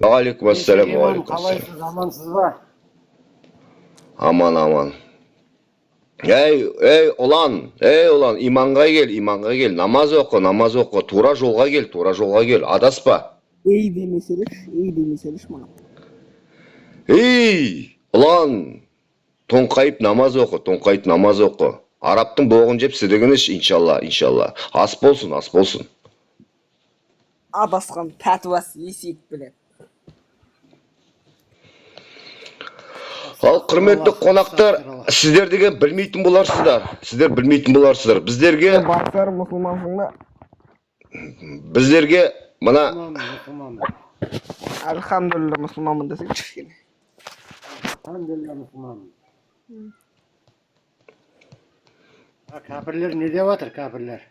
Алейкум ассалам, Имам алейкум ассалам. қалайсыз, амансыз ба? Aman aman. Ey ulan, imanға кел, намаз оқы, тура жолға кел, адаспа. Ey demeseliş bana. Ей, ulan, тоңқайып намаз оқы. Арабтың боғын жеп сідігін іш, иншалла. Ас болсын. Adaskan patvas esek bilen. Ал құрметті қонақтар, сіздер деген білмейтін боларсыздар. Біздерге Baksar Müslümansın da. мына Müslüman. Elhamdülillah Müslümanım desek çıkıyor. Elhamdülillah Müslüman. Kafirler ne diyor atır kafirler?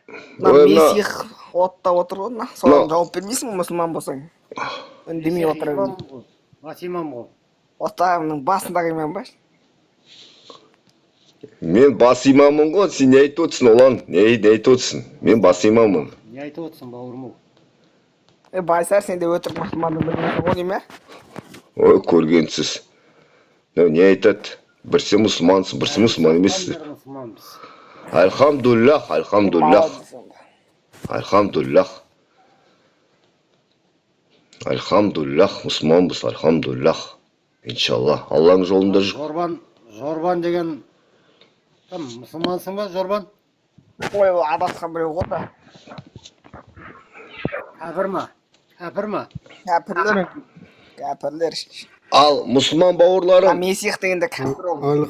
Lan Öyle. Mesih otta oturgun da. Sonra cevap vermeysin mi Müslüman bolsan? Ündemey oturabilir. Nasıl imam ol? Otağımın basındaki imam baş. мен бас имаммын ғой, сен не айтып отырсың, ұлан? Не айтып отырсың? Мен бас имаммын. Ne ayet olsun bavurmu? Baysar sen de ötürk Müslümanın bilmesi o değil mi? Ой, көргенсіз. Не айтады? Бірсе мұсылмансың, бірсе мұсылман емессің. Müslümanız. Альхамдулиллах, мұсылманбыз, альхамдулиллах. Иншалла, Алланың жолында жүр. Zorban degen tam Müslümansın mı Zorban? Ой, adaskan biri o da. Kafir mi? Kapırlar. Ал, мұсылман бауырларым, Mesih degende kapır olur.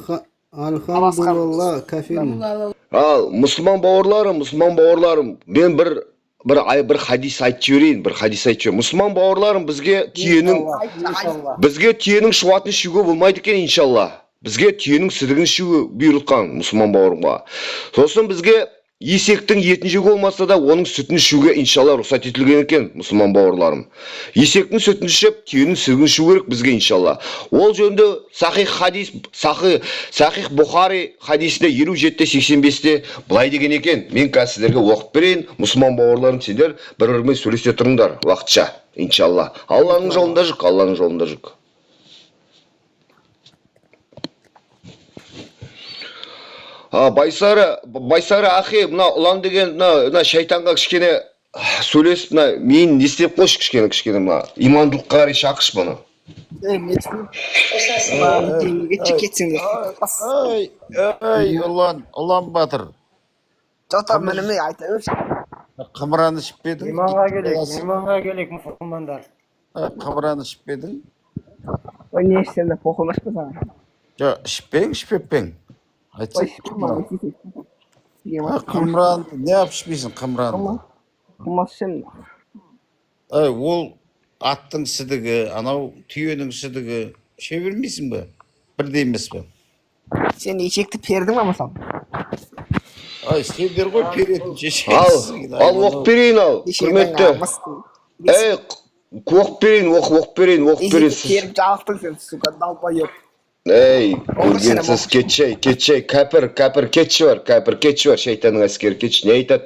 Alhamdulillah kafirman. ал, мұсылман бауырларым, мен бір хадис айтып жіберейін, мұсылман бауырларым, бізге түйенің шуатын ішуге болмайды екен, иншалла. Бізге түйенің сідігін ішуге бұйырылған, мұсылман бауырымға. Сосын бізге есектің етін жеуге болмаса да, оның сүтін ішуге иншалла рұқсат етілген екен, мұсылман бауырларым. Есектің сүтін ішіп, түйенің сідігін ішу керек бізге иншалла. Ол жөнінде Сахих Бухари хадисінде 57-85-те былай деген екен. Мен қазір сіздерге оқып берейін, мұсылман бауырларым, сендер бір-бірімен сөйлесе тұрыңдар уақытша, иншалла. Алланың жолында жүр. Байсары ахи, мына ұлан деген мына шайтанға кішкене сөйлесіп, мына мен не істеп қойшы кішкене мына имандылыққа қарай шақыршы бұны. Ey ulan Batır. Jota menime ayta öş. Kımran içip bedin. İmanға келек Müslümanlar. Kımran içip bedin. O ne işten de pokumaş mı sana? Ya içpep. Aytsak. Kımran ne yapışmıyorsun Kımran? Kumas şimdi. Ol attın sıdığı, anau tüyenin sıdığı şey vermiyorsun mu? Bir deyimiz mi? Sen içekti perdin ama sen? Sen der koy peretin çeşeği. Ал, оқып берейін ал, құрметті. Ей, оқып берейін. Періп жалықтың sen, сука, далпа yok. Ей, көргенсіз кетшей, кәпір кетші бар, шайтанның әскері кетші, не айтады?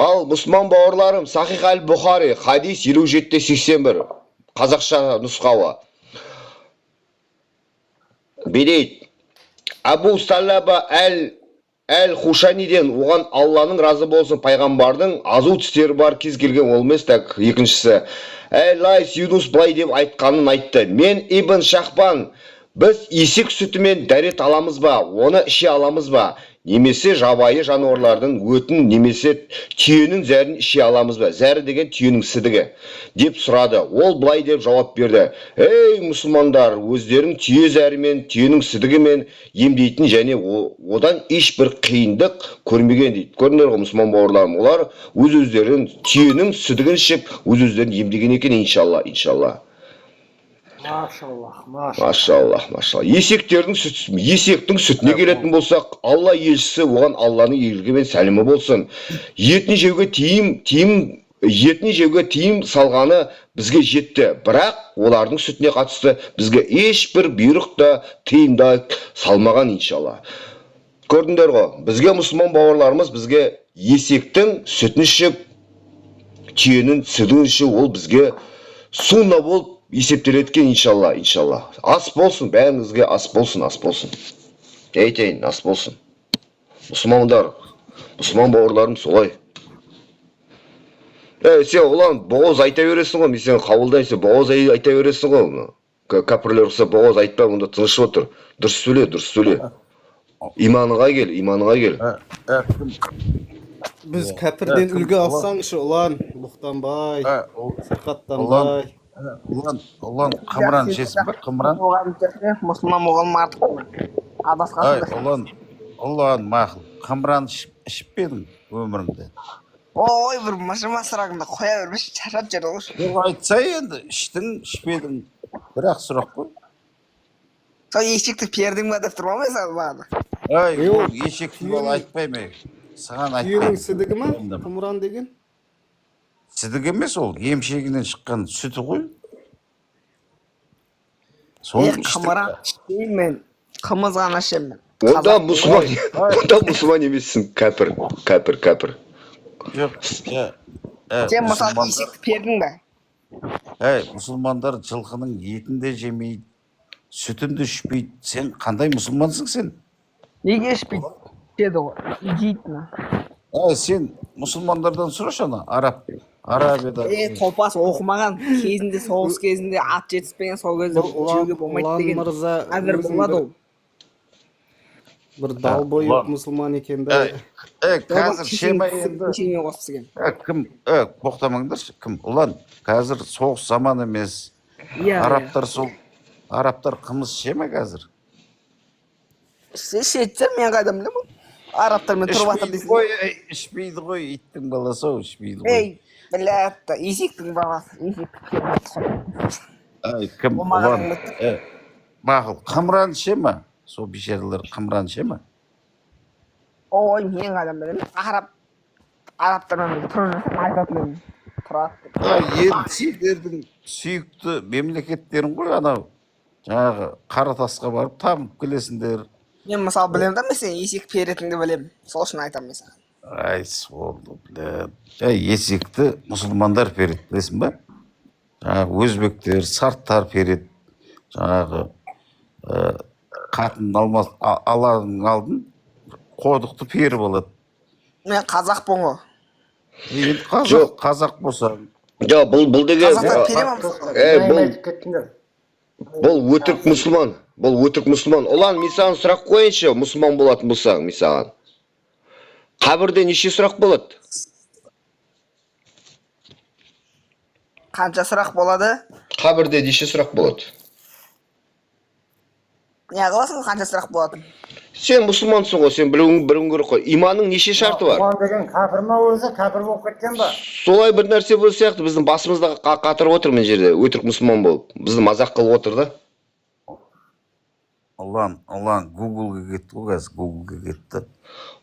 Ал, мұсылман бауырларым, Сахих аль-Бухари, хадис 57-81, қазақша нұсқауы. Бедейді, Абу Салаба әл-Хушаниден оған Алланың разы болсын пайғамбардың азу тістері бар кез келген ол емес, екіншісі. Лайс Юнус былай деп айтқанын айтты. Мен Ибн Шахбан, біз есек сүтімен дәрет аламыз ба, оны іше аламыз ба? Немесе жабайы жануарлардың өтін, немесе түйенің зәрін іше аламыз ба? Зәрі деген түйенің сідігі деп сұрады. Ол былай деп жауап берді. Ей мұсылмандар, өздерің түйе зәрімен, түйенің сідігімен емдейтін және одан ешбір қиындық көрмеген дейді. Көрдіңдер ғой мұсылман бауырларым, олар өздерін түйенің сідігін ішіп, өздерін емдеген екен, иншалла. Машаллах. Есектің сүтіне келетін болсақ, Алла елшісі оған Алланың игілігі мен сәлемі болсын. Етін жеуге тыйым салғаны бізге жетті, бірақ олардың сүтіне қатысты бізге ешбір бұйрық та тыйым да салмаған, иншалла. Көрдіңдер ғой, бізге мұсылман бауырларымыз бізге есектің сүтін ішіп, түйенің сүтін ішіп, ол бізге сунна болып есептеледі екен, иншалла. Ас болсын, бәріңізге ас болсын. Айтайын, ас болсын. Мұсылмандар, мұсылман бауырларым солай. Сен ұлан боғыз айта бересің ғой, мен сені қабылдайын, сен боғыз айта бересің ғой. Кәпірлер ұқса боғыз айтпа, мұнда тыныш отыр. Дұрыс сөйле. Иманыңа кел. Біз кәпірден үлгі алсаңшы, ұлан, Мұқтанбай, Сырқаттанбай. Ұлан, қымыран ішесің бе, қымыран? Мұсылман болғаным артық қой. Адасқансың. Ұлан, мақұл, қымыран ішіп пе едің өміріңде? Ой, бір мыжыма сұрағыңды қоя бермеші, шаршап жүрді ғой. Жоқ, айтса енді, іштің, ішпедің, бірақ сұрақ қой. Сол ешекті пердің ба деп тұрмау мен саған бағана. Ол ешек туралы айтпаймын. Саған айтпаймын. Түйенің сідігі ма, қымыран деген? Сідік емес ол, емшегінен шыққан сүті ғой. Қымыран ішпеймін мен, қымыз ғана ішемін. Онда мұсылман емессің, кәпір. Жоқ, Сен мысалы ешекті пердің ба? мұсылмандар жылқының етін де жемейді, сүтін де ішпейді. Сен қандай мұсылмансың сен? Неге ішпейді? Деді ғой, жейтіні. Сен мұсылмандардан сұрашы ана, Арабияда. Топас оқымаған кезінде, соғыс кезінде ат жетіспеген сол кезде жеуге болмайды деген. Әзір болады ол. Бір дал бойы мұсылман екен бе. Қазір шема енді. Кім, боқтамаңдаршы, кім? Ұлан, қазір соғыс заман емес. Арабтар қымыз шема қазір. Шетсер мен қайдам білем ол. Арабтармен тұрып атыр дейсің. Ішпейді ғой, иттің баласы ау, ішпейді ғой. Біләтті, есектің баласы. Кім, Ұлан, мақыл, қымыран шема? Сол бешерлер қымыран шема? Ой, мен қайдам білем. Арабтармен тұрып жатсам айтатын едім. Тұрады. Енді сендердің сүйікті мемлекеттерің ғой анау. Жаңағы Қаратасқа барып табып келесіңдер. Мен мысалы білем да, мен сен есек перетінді білем. Сол үшін айтамын мен саған. Солды білем. Есекті мұсылмандар перет, білесің ба? Жаңағы өзбектер, сарттар перет. Жаңағы қатын аланың алдын қодықты пері болады. Мен қазақпын ғой. Енді қазақ болсаң. Жоқ, бұл деген кеттіңдер. бұл өтірік мұсылман. Ұлан, мен саған сұрақ қойыншы, мұсылман болатын болсаң, мен саған. Қабірде неше сұрақ болады? Қанша сұрақ болады? Қабірде неше сұрақ болады? Не қыласың, қанша сұрақ болады? Сен мұсылмансың ғой, сен білуің керек қой. Иманның неше шарты бар? Оған деген кәпір ма өзі, кәпір болып кеткен ба? Солай бір нәрсе бұл сияқты біздің басымызда қатырып отыр мен жерде, өтірік мұсылман болып. Бізді мазақ қылып отыр да. Ұлан, Google-ға кетті ғой қазір, Google-ға кетті.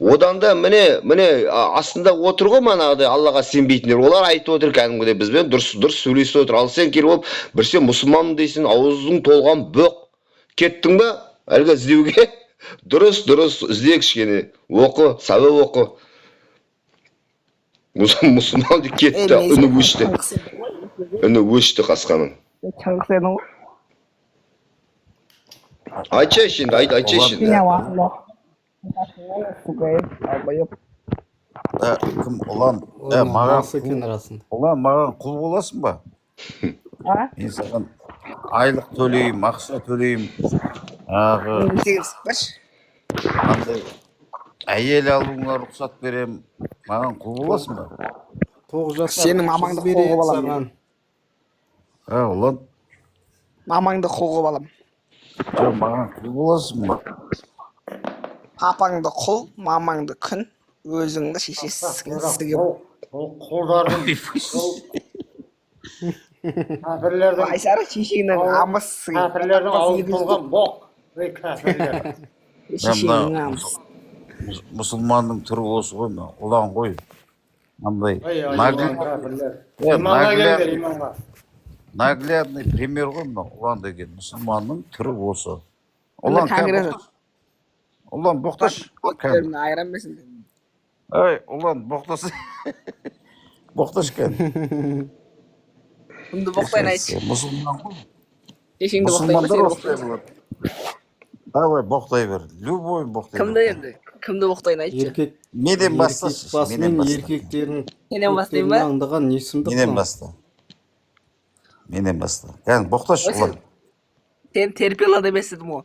Одан да міне астында отыр ғой манағыдай Аллаға сенбейтіндер. Олар айтып отыр кәдімгідей бізбен дұрыс сөйлесіп отыр. Ал сен келіп алып, бір сен мұсылманмын дейсің, аузың толған боқ. Кеттің ба? Әлгі іздеуге? Дұрыс ізде кішкене. Оқы, сабақ оқы. Мұсылман деп кетті, үні өшті қасқаның. Чаңғысының ғой. Айтшайшы енді, айтшайшы енді. Кім, Ұлан, маған құл боласың ба? Мен саған айлық төлейім, ақша төлейім. Әйел алуыңа рұқсат берем, маған құл боласың ба? 9 жаста Сенің мамаңды қолға балам. Ұлан? Мамаңды қолға балам. Жоқ, маған құл боласың ба? Папаңды құл, мамаңды күн, өзіңді шешесізген сізге. Құлдардың кәпірлердің Айсары шешеңнің амыс. Кәпірлердің ауыз толған боқ. Шешеңнің амыс. Мұсылманның түрі осы ғой, Ұлан ғой. Мандай наглядный пример ғой, Ұлан деген мұсылманның түрі осы. Ұлан боқташ. Айран бесін. Ұлан боқтасы. Боқташ кән. Кімді боқтайын айтшы. Мұсылман ғой. Шешеңді боқтайын ба, Мұсылмандар сені осылай боқтайын? болады. Давай боқтай бер. Любой боқтай Кімді бер. енді? Кімді боқтайын айтшы. Еркек Менен басташы. басымен еркектердің Сенен бастайын ба? аңдыған не сұмдық Менен мынау? баста. Менен баста. Кән боқташы Ой, ұлан. Сен терпела демес едім о.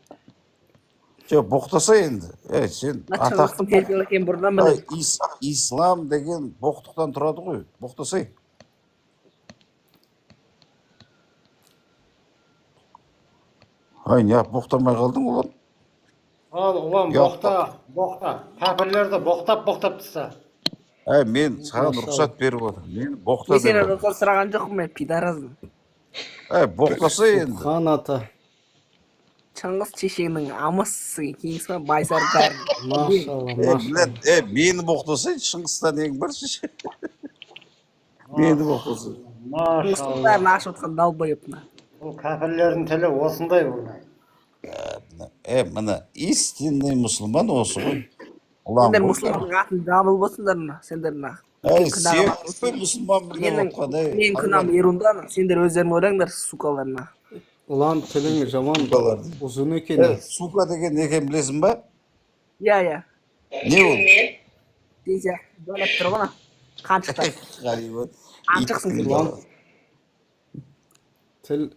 Жоқ, боқтаса енді. Сен атақ. Чыңғыстың терпела екен бұрыннан білем. Ислам деген боқтықтан тұрады ғой. Боқтасай. Ай, не боқтамай қалдың ұлан? Ал ұлан Жоқ. боқта. Кәпірлерді боқтап тыста. Мен саған рұқсат беріп отыр. Мен боқта Мен сені деп. рұқсат сұраған жоқпын, мен пидаразмын. Боқтаса енді. Хан ата. Чыңғыс шешеңнің амысы кеңісі ме байсар бәрін. Машалла, машалла. Мені боқтасай, Шыңғыстан ең бірші. Мені боқтасай. Чыңғыстың бәрін ашып отқан далбайыпна. Бұл кәпірлердің тілі осындай бұл. Мына истинный мұсылман осы ғой. Сендер мұсылманның атын жамыл болсыңдар ма? Сендер ма? Сен мұсылман білген отқан, Мен күнам ерунданы, сендер өздерің ойлаңдар, сукаларына. Ұлан тілің жаман Сукалар. ұзын екен. Сука деген не екен білесің ба? Я. Не ол? Дейсе, бөліп тұр ғана. Қаншықтар. Аншықсың сен. Ұлан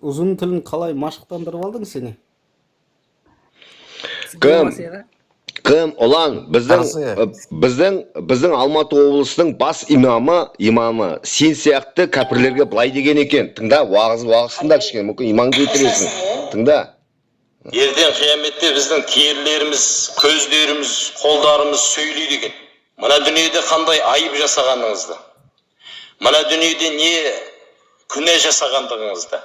ұзын тілін қалай машықтандырып алдың сені? Кім ұлан біздің Алматы облысының бас имамы сен сияқты кәпірлерге былай деген екен. Тыңда, уағызында кішкене, мүмкін иман келтіресің. Тыңда. Ертең қияметте біздің терілеріміз, көздеріміз, қолдарымыз сөйлейді екен. Мына дүниеде қандай айып жасағаныңызды, мына дүниеде не күнә жасағандығыңызды.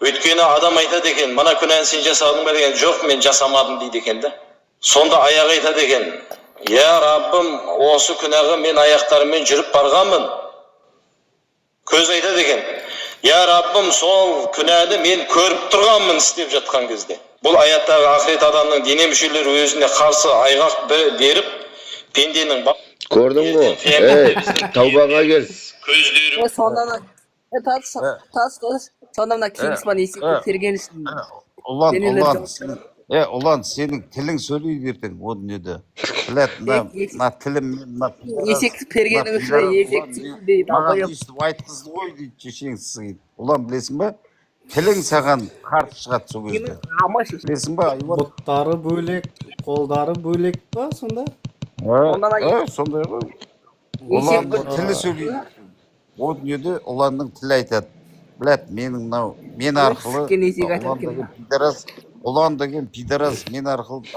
Өйткені адам айтады екен, мына күнәні сен жасадың ба деген, жоқ мен жасамадым дейді екен да. Сонда аяқ айтады екен, я Раббым, осы күнәға мен аяқтарыммен жүріп барғанмын. Көз айтады екен, я Раббым, сол күнәні мен көріп тұрғанмын істеп жатқан кезде. Бұл аяттағы ақырет адамның дене мүшелері өзіне қарсы айғақ беріп, пенденің Көрдің ғой? Таубаға кел. Сонда мына Кингсман есекті терген үшін. Ұлан, сенің тілің сөйлейді ертең, о дүниеде. Біләт, мына тілім, есекті пергенің үшін есекті дейді. Маған естіп айтқызды ғой дейді, шешеңсіз. Ұлан, білесің ба? Тілің саған қарсы шығады сол кезде. Білесің ба? Бұттары бөлек, қолдары бөлек па сонда? Сондай ғой. Ұланның тілі сөйлейді. О дүниеде ұланның тілі айтады. Біләт, мен арқылы ұлан деген пидарас мен арқылы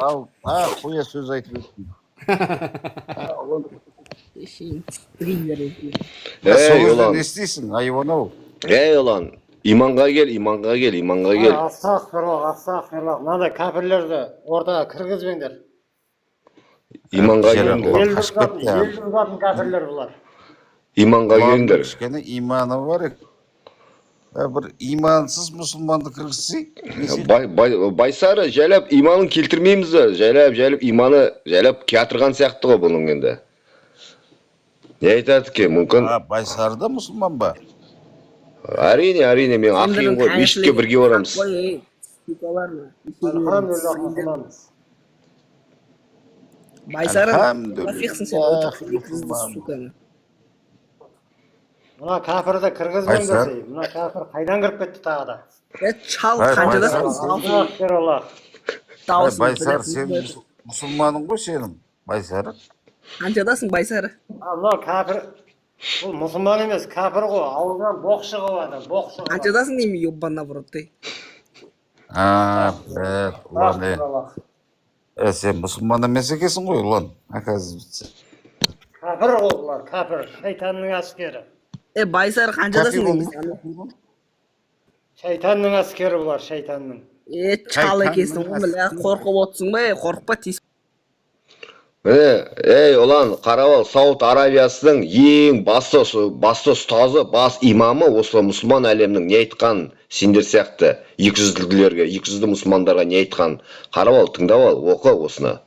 қоя сөз айтып өттім. Сол өзді не істейсің, айуан-ау? Ұлан, иманға кел. Астағфируллах. Мынандай кәпірлерді ортаға кіргізбеңдер. Иманға келіңдер. Елдің затын кәпірлер бұлар. Иманға келіңдер. Кішкене иманы бар ек. Бір имансыз мұсылманды кіргізсей. Байсары, жайлап иманын келтірмейміз. Жайлап иманы кеатырған сияқты ғой бұның енді. Не айтады ке, мүмкін? Байсары да мұсылман ба? Әрине, мен ақиын ғой, мешітке бірге барамыз. Байсары, лафиқсың сен, өтіқсің суканы. Мына кәпірді кіргізбеңдер. Мына кәпір қайдан кіріп кетті тағы да? Чал қанжадасың? Астағфируллах. Байсары, сен мұсылманың ғой сенің, Байсары? Қанжадасың, Байсары? Мына кәпір, бұл мұсылман емес, кәпір ғой, ауылдан боқшы қылады, боқшы қылады. Қанжадасың деймін, еббанна бұрыттай. Астағфируллах. Сен мұсылман емес екесің ғой, ұлан, оказывается. Кәпір ғой бұлар, кәпір, шайтанның әскері. Байсары қанжадасың деймін. Шайтанның әскері бұлар, шайтанның. Чал екесің, қорқып отсың ба, қорқпа тез. Ұлан, қаравал, Сауд Аравиясының ең басты ұстазы, бас имамы осы мұсылман әлемнің не айтқан сендер сияқты 200-ді мұсылмандарға не айтқан. Қаравал, тыңдап ал, оқы осыны.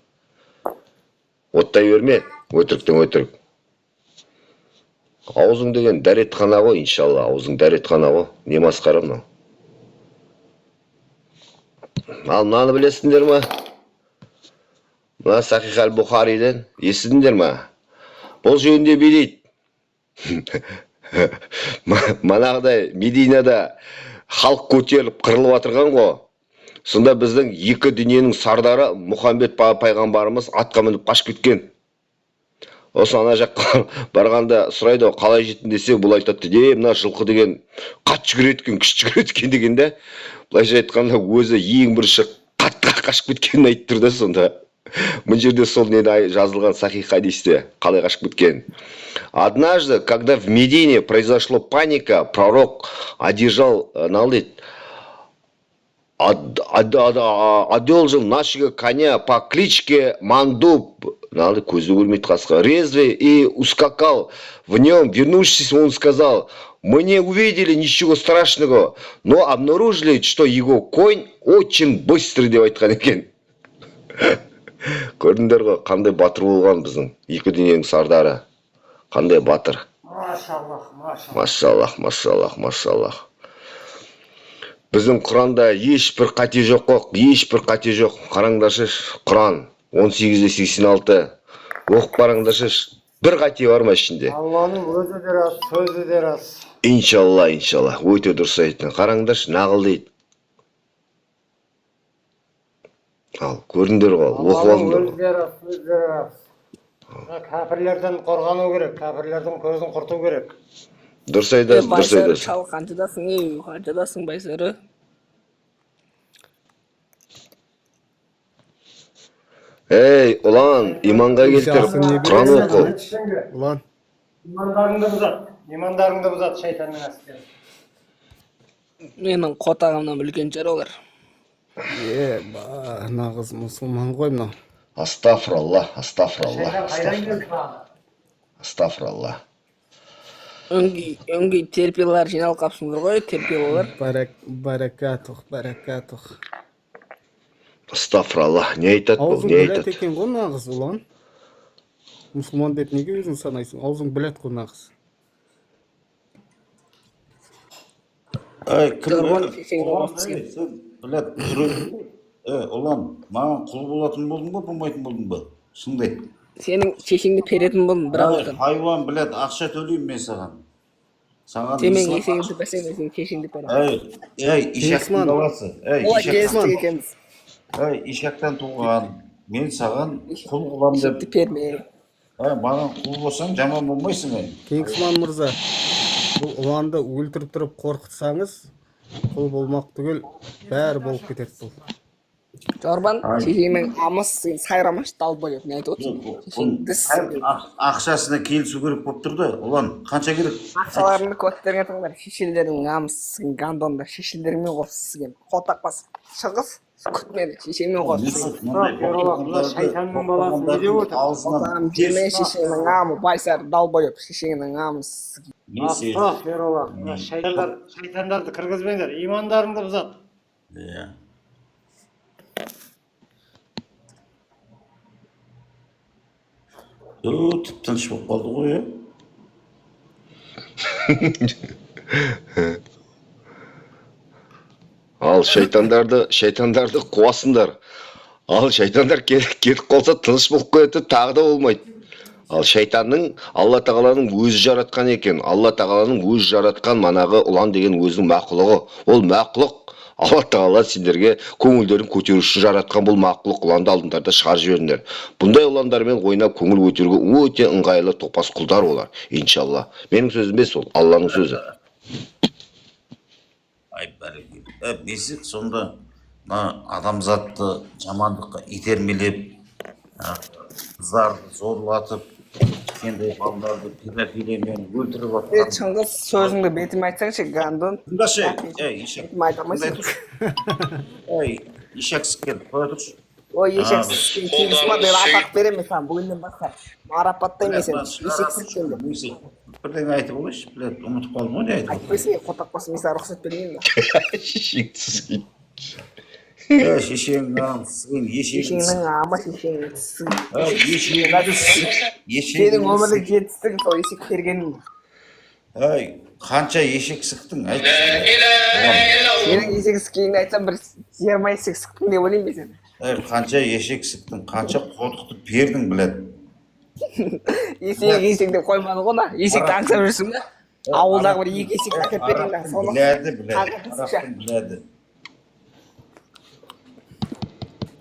Оттай өрме, өтіріктен өтірік. Аузың деген дәретхана ғой, иншалла. Аузың дәретхана ғой. Не масқара мынау? Ал мынаны білесіңдер ма? Мына Сахих аль-Бухариден естідіңдер ма? Бұл жөнінде билейді. Манағыдай Мединада халық көтеріліп қырылып отырған ғой. Сонда біздің екі дүниенің сардары Мұхаммед пайғамбарымыз атқа мініп қашып кеткен. Осы ана жаққа барғанда сұрайды, қалай жеттің десе, бұл айтады, мына жылқы деген қатты жүгіреді екен, күшті жүгіреді екен дегенде, былайша айтқанда өзі ең бірінші қатты қашып кеткенін айтып тұр да сонда. Мына жерде сол нені жазылған сахих хадисте қалай қашып кеткен. Однажды, когда в Медине произошло паника, пророк одержал, одолжил нашего коня по кличке Мандуб, көзі көрмейді қасқа, резвый, и ускакал в нем. Вернувшись, он сказал, мы не увидели ничего страшного, но обнаружили, что его конь очень быстрый деп айтқан екен. Көрдіңдер ғой, қандай батыр болған біздің екі дүниенің сардары. Қандай батыр. Машаллах, Машаллах. Біздің Құранда ешбір қате жоқ қой, ешбір қате жоқ. Қараңдаршы, Құран 18-86. Оқып қараңдаршы, бір қате бар ма ішінде? Алланың өзі де рас, сөзі де рас. Иншалла, өте дұрыс айтты. Қараңдаршы, нағыл дейді. Ал, көрдіңдер ғой, оқып алдыңдар. Алланың өзі де рас, сөзі де рас. Кәпірлерден қорғану керек, кәпірлердің көзін құрту керек. Дұрыс айтасың. Байсары шал қаншадасың Байсары? Ей, ұлан, иманға келтір, Құран оқы. Ұлан. Имандарыңды бұзат, шайтанның әскері. Менің қотағымнан үлкен жар олар. Нағыз мұсылман ғой мынау. Астафраллах. Шайтан қайдан келді тағы? Астафраллах. Өңгей терпелер жиналып қапсыңдар ғой, терпелер. Баракатух. Астафраллах, не айтады бұл, Аузың не білет айтады? екен ғой нағыз, ұлан. Мұсылман деп неге өзің санайсың? Аузың білет ғой нағыз. Білет, ұлан, маған құл болатын болдың ба, болмайтын болдың ба? Шындай. Сенің шешеңді перетін болдым, бір ауыздан. Хайуан, білет, ақша төлеймін мен саған. Сенің есеңді бәсең, сенің шешеңді перетін. Ишақтың баласы. Олай келістік екенбіз. Ишақтан туған, мен саған құл қылам деп. Шекті перме. Маған құл болсаң, жаман болмайсың. Кеңсіман мырза, бұл ұланды өлтіріп тұрып қорқытсаңыз, құл болмақ түгел, бәрі болып кетеді бұл. Жорбан, шешеңмен амыс сайрамаш далбай деп не айтып отырсың? Ақшасына келісу керек болып тұрды. Ұлан, қанша керек? Ақшаларыңды көттеріңе тыңдар, шешелерің амыссың, гандонда, шешелеріңмен қорсызген. Қотақ бас, шығыс, күтмеді, шешеңмен қорсызген. Шайтанның баласы не деп отыр? Қотағым жерме, шешеңнің амы, байсар далбай деп, шешеңнің амыссың. Астағфирулла. Шайтандарды кіргізбеңдер, имандарыңды бұзат. Тыныш болып қалды ғой, Ал шайтандарды қуасыңдар. Ал шайтандар кетіп қалса тыныш болып қояды, тағы да болмайды. Ал шайтанның Алла тағаланың өзі жаратқан екен. Алла тағаланың өзі жаратқан манағы ұлан деген өзінің мақұлығы. Ол мақұлық Алла тағала сендерге көңілдерін көтеру үшін жаратқан бұл мақұлық ұланды алдыңдарда шығарып жіберіңдер. Бұндай ұландармен ойнап көңіл көтеруге өте ыңғайлы топас құлдар олар, иншалла. Менің сөзім емес ол, Алланың сөзі. Ай, бәрекелді. Несі сонда адамзатты жамандыққа итермелеп, қыздарды зорлатып, кішкентай балаларды педофилиямен өлтіріп жатқан. Шыңғыс, сөзіңді бетіме айтсаңшы, гандон. Тыңдашы, Ишак. Бетіме айтамайсың. Ишаксыз келіп қоя тұршы. Ой, ешексіз келісіма деп атақ береме саған, бүгіннен басқа. Марапаттай емесен, ешексіз келді. Бірден айтып олайшы, білет, ұмытып қалдым ғой, не айтып? Айтпайсың, қотақ басым, мен саған рұқсат бермеймін ба? Шешексіз. Шешеңнің амысың, Шешеңнің ама, шешеңнің ешеңнің сенің өмірлік жетістігін сол есек бергенің. Ай, қанша ешек сықтың? Айт. Сенің есек сіккеніңді айтсам бір 20 есек сықтың деп ойлаймын мен сені. Ай, қанша ешек сықтың? Қанша қодықты бердің біледі. Есек деп қоймады ғой на. Есекті аңсап жүрсің бе? Ауылдағы бір 2 есекті әкеп бердің бе? Соны Біледі. Арабтың Біледі.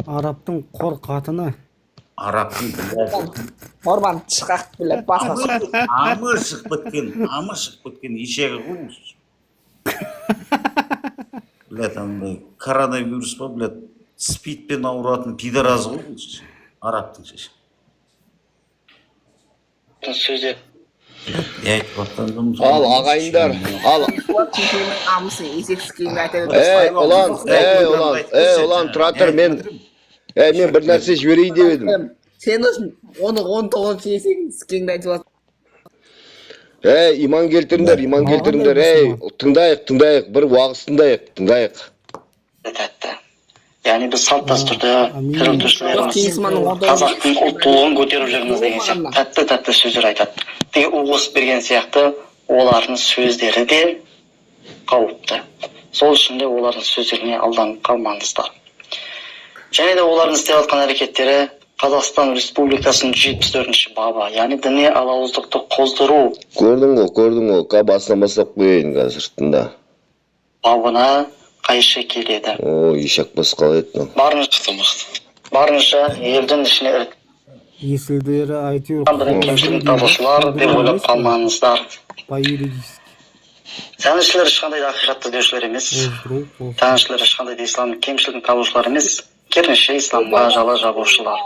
Арабтың қор қатыны. Арабтың біледі. Орман шықақ біліп басқа. Амы шығып біткен ешегі ғой. Біледі, андай коронавирус па, біледі, спидпен ауыратын пидоразы ғой. Арабтың шеші. Сөзде Ал ағайындар, ал Шешенің амысы есек сіккеніңді айта ұлан, тұра тұр, мен бір нәрсе жіберейін деп едім. Сен үшін оны 19 есегін сіккеніңді айтып жатыр. Иман келтіріңдер, тыңдайық, бір уағыз тыңдайық. тәтті. Яғни біз салт дәстүрді тірілтушілеріміз Кеңесманның қазақтың ұлттылығын көтеріп жүрміз деген сияқты тәтті сөздер айтады. Деген уғыз берген сияқты олардың сөздері де қауіпті. Сол үшін де олардың сөздеріне алданып қалмаңыздар. Және де олардың істеп жатқан әрекеттері Қазақстан Республикасының 74-ші бабы, яғни діни алауыздықты қоздыру Көрдің ғой, басынан бастап қойайын қазір, тыңда. бабына қайшы келеді. Ешек бас қалай еді. Барынша елдің ішіне Есілдері әйтеуір іріктелген кемшілік табушылар деп ойлап қалмаңыздар. Тәңіршілер ешқандай да ақиқатты деушілер емес. Тәңіршілер ешқандай да исламның кемшілігін табушылар емес. Керісінше исламға жала жабушылар.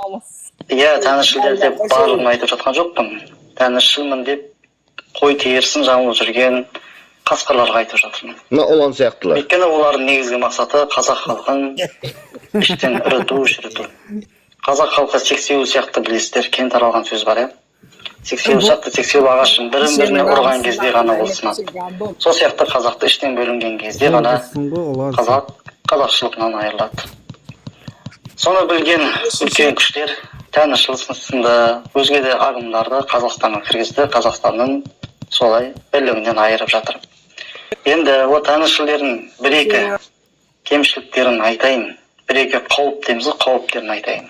Иә, тәңіршілдер деп барлығын айтып жатқан жоқпын. Тәңіршілмін деп қой терісін жамылып жүрген қасқырларға айтып жатырмын. Ұлан сияқтылар. Өйткені олардың негізгі мақсаты қазақ халқын іштен шіріту. Қазақ халқы сексеуіл сияқты білесіздер, кең таралған сөз бар, сексеуіл сияқты сексеуіл ағашын бірін-біріне ұрған кезде ғана ол сынады. Сол сияқты қазақты іштен бөлінген кезде ғана қазақшылығынан айырылады. Соны білген үлкен күштер тәңіршіл сынды өзге де ағымдарды Қазақстанға кіргізді, Қазақстанның солай бірлігінен айырып жатыр. Енді тәңіршілердің бір-екі кемшіліктерін айтайын, бір-екі қауіп дейміз, қауіптерін айтайын.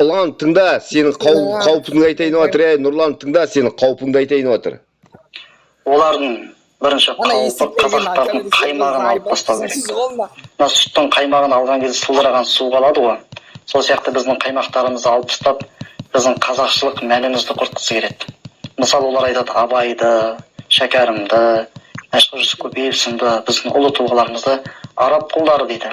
Ұлан, тыңда, сенің қауіпіңді айтайын отыр, Нұрлан, тыңда, сенің қауіпіңді айтайын отыр. Олардың бірінші қауіпі қазақтардың қаймағын алып бастау керек. Мына сүттің қаймағын алған кезде сылдыраған су қалады ғой. Сол сияқты біздің қаймақтарымызды алып тастап, біздің қазақшылық мәнімізді құртқысы келеді. Мысалы, олар айтады Абайды, Шәкәрімді, Мәшһүр Жүсіп Көпеев сынды біздің ұлы тұлғаларымызды араб құлдары дейді.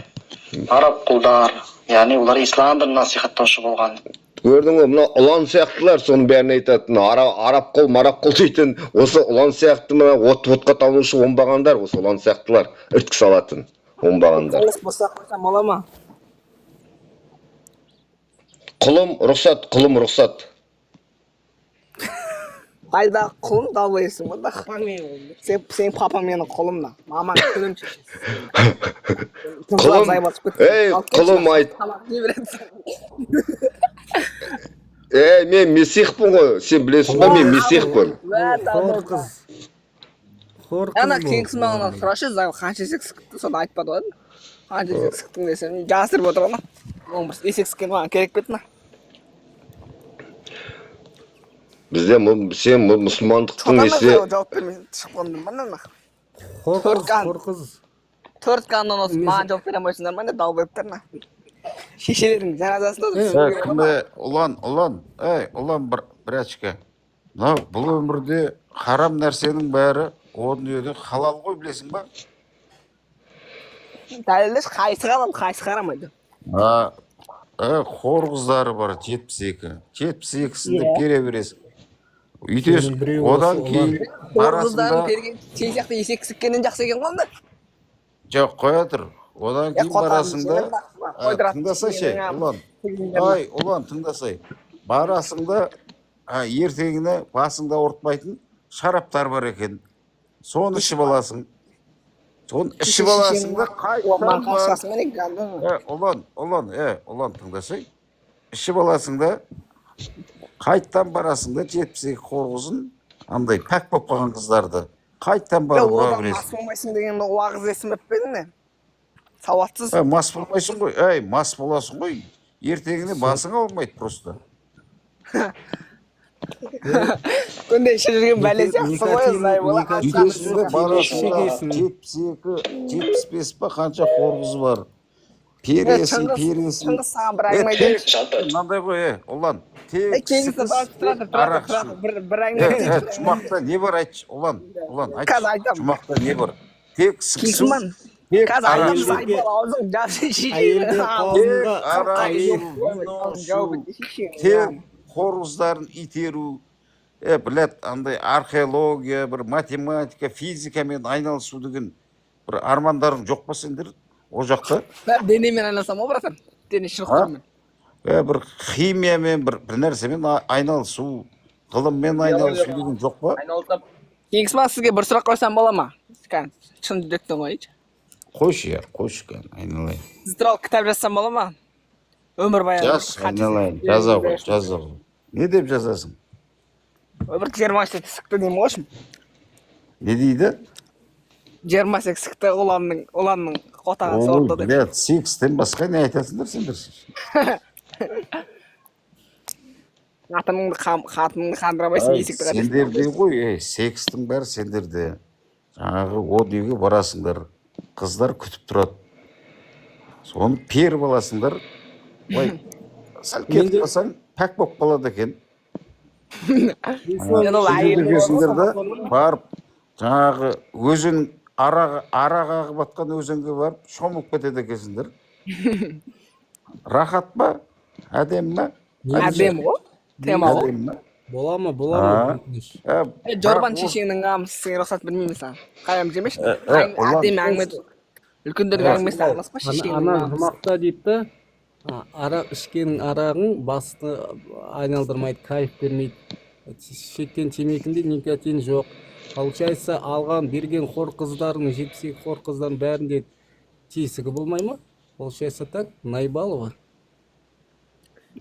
Араб құлдар, яғни олар исламды насихаттаушы болған. Көрдің ғой, мына ұлан сияқтылар соның бәрін айтатын. Араб қол, марап қол дейтін, осы ұлан сияқты отқа табынушы оңбағандар, осы ұлан сияқтылар, ірткі салатын оңбағандар. Құлым рұқсат. Қайда құлым далбайсың ба? Сен папа менің құлымда. Мамаң күнім Құлым айт. Мен месихпін ғой, сен білесің ба, мен месихпін. Ана кеңсі мағынан сұрашы, қанша есек сықтың, соны айтпады ғой. Қанша есек сықтың десем, жасырып отыр ғана. Есек сықкен маған керек бетіна. Бізде сен мұсылмандықтың несі... Жауап бермей шықпандым ба, Қорқыз. 4 қандан осы маған жауап бере алмайсыңдар ма, дау бөптер ма? Шешелердің жаназасында Ұлан, бір әчке. Бұл өмірде харам нәрсенің бәрі о дүниеде халал ғой, білесің ба? Дәлелдеш, қайсы халал, қайсы харамайды? Қор қыздары бар 72. 72-сінде бере бересің. Үйтесің, одан кейін Қорғыздарын берген сен сияқты есек сіккеннен жақсы екен қонды? Жоқ, қоя тұр. Одан кейін барасыңда, тыңдасайшы, Ұлан, тыңдасай. Барасыңда, ертеңіне басыңда ұртпайтын шараптар бар екен. Соны ішіп аласың. Соны ішіп аласыңда қайтқан Ұлан, тыңдасай. Ішіп аласыңда, қайттан барасыңда 72 қорғызын андай пәк болып қалған қыздарды қайттан барып ұра одан мас бересің? болмайсың деген уағыз естімеп пе едің? Сауатсыз. Мас болмайсың ғой. Мас боласың ғой. Ертеңіне басың ауырмайды просто. Күнде ішіп жүрген бәле сияқты ғой, знай бола. Үйдесінде барасың да шегесің. 72-75 па қанша қорғыз бар. Пересің. Шыңғыс саған бір әңгіме айтайыншы. Мынандай ғой, ұлан. Кеңісі барып тұрады. Бір әңгіме айтайыншы. Жұмақта не бар айтшы, ұлан, айтшы. Қазір айтамын. Жұмақта не бар? Тек сіксу, Кеңісман. тек Қазір арақ айтамын, ішу. айбол аузың жасы Әйелдер қауымында арақ әйел ішу, тек қорғыздарын итеру, білет, андай археология, бір математика, физикамен айналысу деген бір армандарың жоқ па сендер? О жақта? Бәрі денемен айналсам ғой, братан. Дене шынықтырмен. Бір химиямен, бір нәрсемен айналысу, ғылыммен айналысу деген жоқ па? Кеңісман, сізге бір сұрақ қойсам бола ма? Шын жүректен қойшы. Қойшы, айналайын. Сіз туралы кітап жазсам бола ма? Өмір баяны. Жаз, айналайын, жаза ғой. Не деп жазасың? Бір 28 сықты деймін ғошым. Не дейді? 28 сықты ұланның қотаған сорды деп. Блядь, секстен басқа не айтасыңдар сендер? Қатыныңды қандырамайсың, есікті қадесің. Сендерде ғой, секстің бәрі сендерде. Жаңағы о деуге барасыңдар, қыздар күтіп тұрады. Соны періп аласыңдар. Сәл кетіп қалсаң, пәк болып қалады екен. Жүргесіңдер да барып, жаңағы өзен арақ ағып атқан өзенге барып, шомылып кетеді екенсіңдер. Рахат па? Әдем ма? Әдем ғой. Тема ғой. Бола ма? Жорбан шешеңнің қамысы сізге рұқсат бермеймін саған. Қайрам жемеш? Әдем әңгіме. Үлкендерге әңгімесі араласпа шешеңнің Ана қамысы. жұмақта дейді, арақ ішкенің арағың басты айналдырмайды, кайф бермейді. Шеккен темекінде никотин жоқ. Получается, алған берген хор қыздардың, 72 хор қыздардың бәрінде тесігі болмай ма? Получается так, Найбалова.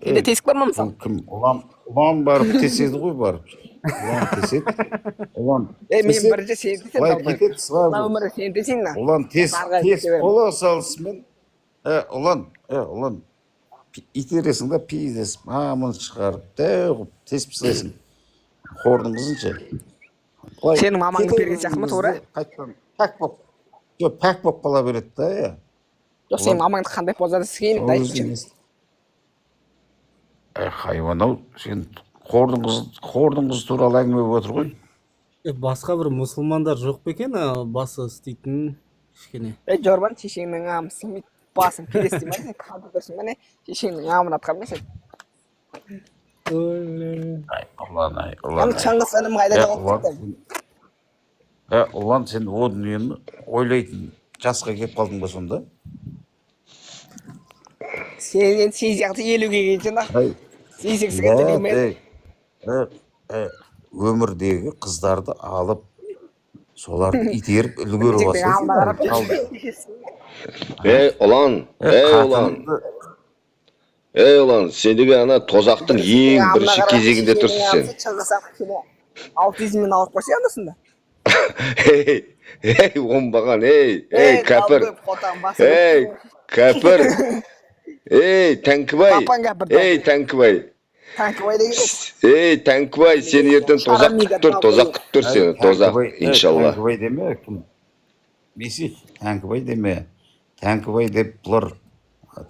Кейде тесік бар ма мысалы? Кім? Ұлан барып теседі ғой барып. Ұлан теседі. Мен бірінші сен тесен Былай талпай. кетеді сразу. Өмірі сен тесен на. Ұлан тес бола салысымен. Ұлан. Итересің да пиздес. Мамын шығарып, дәу тесіп тастайсың. Хордың қызынша. Сенің мамаңды берген сияқты ма, тура? Қайттан пәк болып қала береді да. Жоқ, сенің мамаңды қандай позада сігейін, дайшы. Хайуан-ау, сен хордың қызы туралы әңгіме болып отыр ғой. Басқа бір мұсылмандар жоқ па екен, басы істейтін кішкене? Жорбан шешеңнің қамысын басын педесті ма, сен қалды тұрсың ба не? Шешеңнің қамын атқан ба сен? Ұлан. Шыңғыс ілім қайда жоғып Ұлан, сен о дүниені ойлайтын жасқа келіп қалдың ба сонда? Сен сияқты 50-ге келген ақ. Сен білмейді. Өмірдегі қыздарды алып, соларды итеріп үлгеріп алсаң. Ұлан, сендегі ана тозақтың ең бірінші кезегінде тұрсың сен. Аутизммен алып қойсы андасында. Оңбаған, кәпір. Кәпір. Тәңкібай. Тәңкібай. Тәңкібай, сен ертең тозақ күттір сені, тозақ, иншалла. Тәңкібай деме, Месих, Тәңкібай деме. Тәңкібай деп бұлар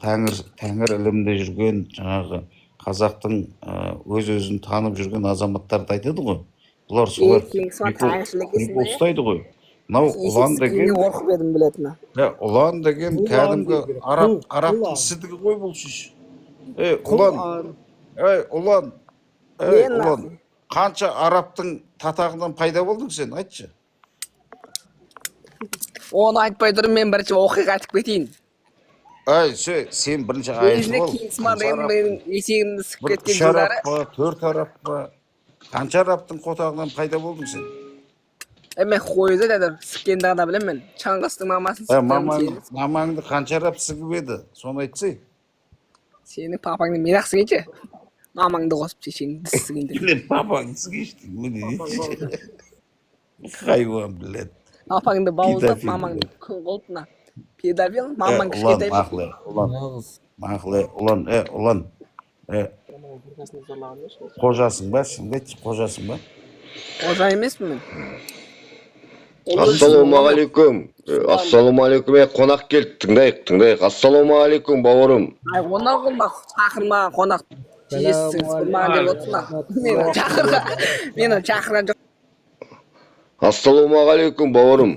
тәңір ілімде жүрген, жаңағы қазақтың өз-өзін танып жүрген азаматтарды айтады ғой. Бұлар солар ұстайды ғой. Мынау ұлан деген, ұлан деген кәдімгі арабтың сідігі ғой бұл шеш. Ұлан, қанша арабтың татағынан пайда болдың сен, айтшы. Оны айтпай тұрып, мен бірінші оқиға айтып кетейін. Сен бірінші айтып бол. Кеңісман деген есегімді сіп кеткен Үш араб па, 4 араб па, қанша арабтың қотағынан пайда болдың сен? Мен қойды деді, сіккенді ғана білем мен. Шыңғыстың мамасын сіккен. Мамаңды қанша араб сігіп еді, соны айтсай. Сенің папаңды мен ақ сігейші. мамаңды қосып шешеңді тістегенде. Білет, папаң сігешті. Хайуан білет. Апаңды бауыздап Педофил мамаңды білет. күн қылтына. Педофил, мамаң Ұлан, кішкентай. мақлы, ұлан. Нағыз. Мақлы, ұлан, ұлан. Қожасың ба? Шынды айтшы, қожасың ба? Қожа емеспін мен. Ассалаумағалейкум. Ассалаумағалейкум. Қонақ келді. Тыңдайық. Ассалаумағалейкум бауырым. Ай, қонақ болма, шақырмаған қонақ. Жесіңіз, қылмаған деп отырсың. Мені шақырған жоқ. Ассалаумағалейкум бауырым.